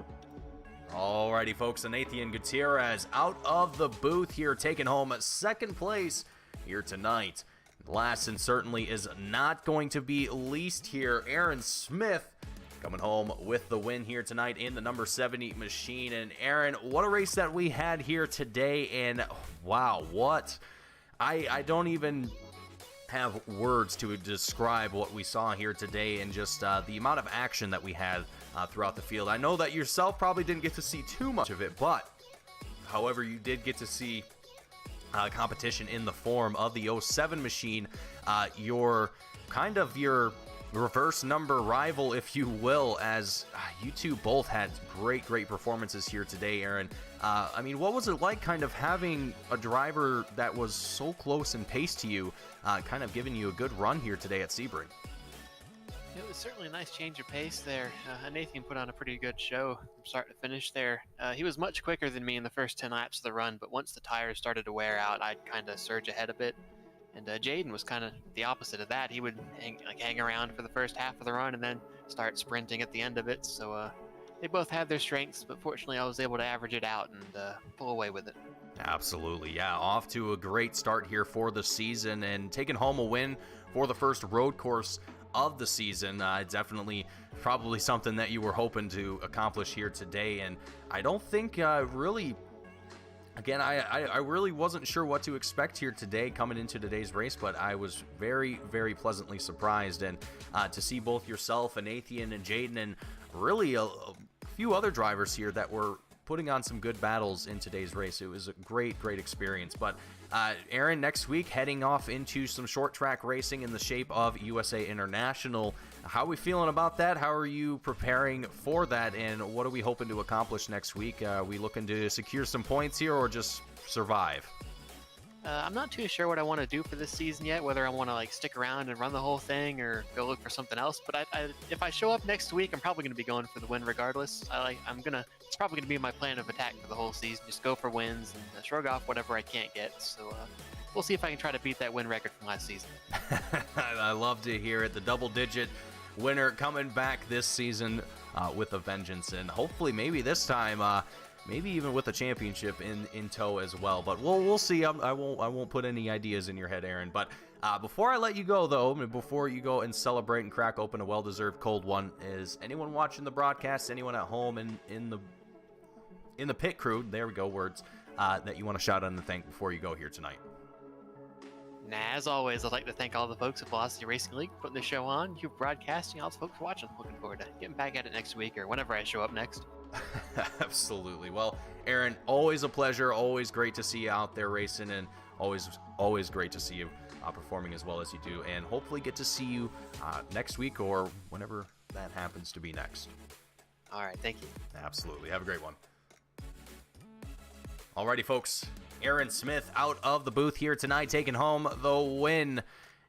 Alrighty, folks. Nathan Gutierrez out of the booth here, taking home second place here tonight. Last and certainly is not going to be least here, Aaron Smith coming home with the win here tonight in the number 70 machine. And Aaron, what a race that we had here today. And wow, what? I don't even have words to describe what we saw here today, and just the amount of action that we had throughout the field. I know that yourself probably didn't get to see too much of it, but however, you did get to see competition in the form of the 07 machine, your reverse number rival, if you will, as you two both had great performances here today, Aaron. I mean, what was it like kind of having a driver that was so close in pace to you, kind of giving you a good run here today at Sebring? It was certainly a nice change of pace there. Nathan put on a pretty good show from start to finish there. He was much quicker than me in the first 10 laps of the run, but once the tires started to wear out, I'd kind of surge ahead a bit. And Jaden was kind of the opposite of that. He would hang around for the first half of the run and then start sprinting at the end of it. So they both had their strengths, but fortunately I was able to average it out and pull away with it. Absolutely, yeah. Off to a great start here for the season and taking home a win for the first road course of the season. Definitely probably something that you were hoping to accomplish here today. And I don't think really... Again, I really wasn't sure what to expect here today coming into today's race, but I was very pleasantly surprised. And to see both yourself and Nathan and Jaden and really a few other drivers here that were putting on some good battles in today's race, it was a great experience. But Aaron, next week heading off into some short track racing in the shape of USA International. How are we feeling about that? How are you preparing for that? And what are we hoping to accomplish next week? Are we looking to secure some points here or just survive? I'm not too sure what I want to do for this season yet, whether I want to stick around and run the whole thing or go look for something else. But if I show up next week, I'm probably going to be going for the win regardless. It's probably going to be my plan of attack for the whole season. Just go for wins and shrug off whatever I can't get. So we'll see if I can try to beat that win record from last season. I love to hear it. The double-digit winner coming back this season with a vengeance, and hopefully maybe this time maybe even with a championship in tow as well. But we'll see. I won't put any ideas in your head, Aaron. But before I let you go, though, before you go and celebrate and crack open a well-deserved cold one, is anyone watching the broadcast, anyone at home in the pit crew, there we go, words, that you want to shout out and thank before you go here tonight? As always, I'd like to thank all the folks at Velocity Racing League for putting the show on, you broadcasting, all the folks for watching. Looking forward to getting back at it next week or whenever I show up next. Absolutely. Well, Aaron, always a pleasure. Always great to see you out there racing, and always great to see you performing as well as you do. And hopefully get to see you next week or whenever that happens to be next. All right. Thank you. Absolutely. Have a great one. Alrighty, folks. Aaron Smith out of the booth here tonight, taking home the win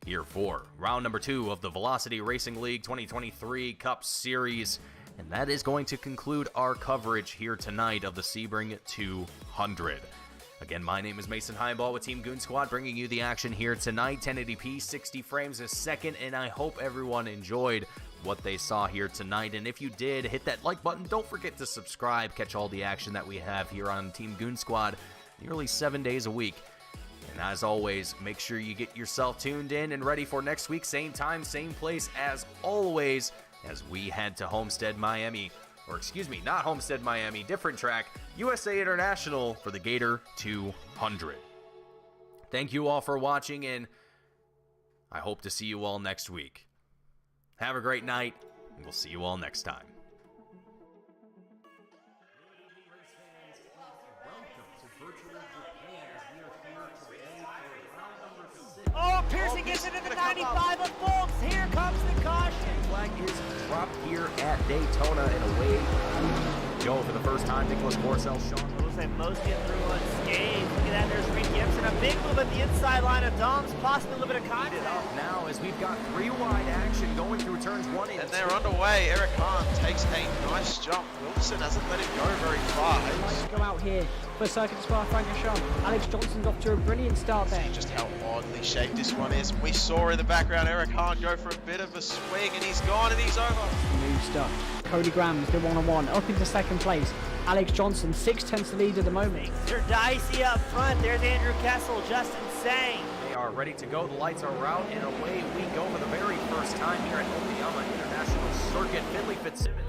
here for round number 2 of the Velocity Racing League 2023 Cup Series. And that is going to conclude our coverage here tonight of the Sebring 200. Again, my name is Mason Heimball with Team Goon Squad, bringing you the action here tonight. 1080p, 60 frames a second, and I hope everyone enjoyed what they saw here tonight. And if you did, hit that like button. Don't forget to subscribe. Catch all the action that we have here on Team Goon Squad nearly 7 days a week. And as always, make sure you get yourself tuned in and ready for next week. Same time, same place as always, as we head to Homestead, Miami. Or excuse me, not Homestead, Miami, different track, USA International for the Gator 200. Thank you all for watching, and I hope to see you all next week. Have a great night, and we'll see you all next time. Oh, Pearson gets into the 95 of Folks. Here comes the caution. Flag is dropped here at Daytona and away. go for the first time. Nicholas Borcel, Sean. It looks like most get through unscathed. Look at that, there's Reed Gibson. A big move at the inside line of Dom's, possibly a little bit of contact. Up now as we've got 3 wide action going through turns 1 and 2. And they're underway. Eric Hahn takes a nice jump. Wilson hasn't let him go very far. Let's go out here for Circuit Spa Francorchamps. Alex Johnson's off to a brilliant start there. Just how oddly shaped this one is. We saw in the background Eric Hahn go for a bit of a swing, and he's gone and he's over. Smooth stuff. Cody Graham's the one-on-one up into second place. Alex Johnson 6/10 to lead at the moment. They're dicey up front. There's Andrew Kessel, just insane. They are ready to go. The lights are out, and away we go for the very first time here at Okayama International Circuit. Finley Fitzsimmons.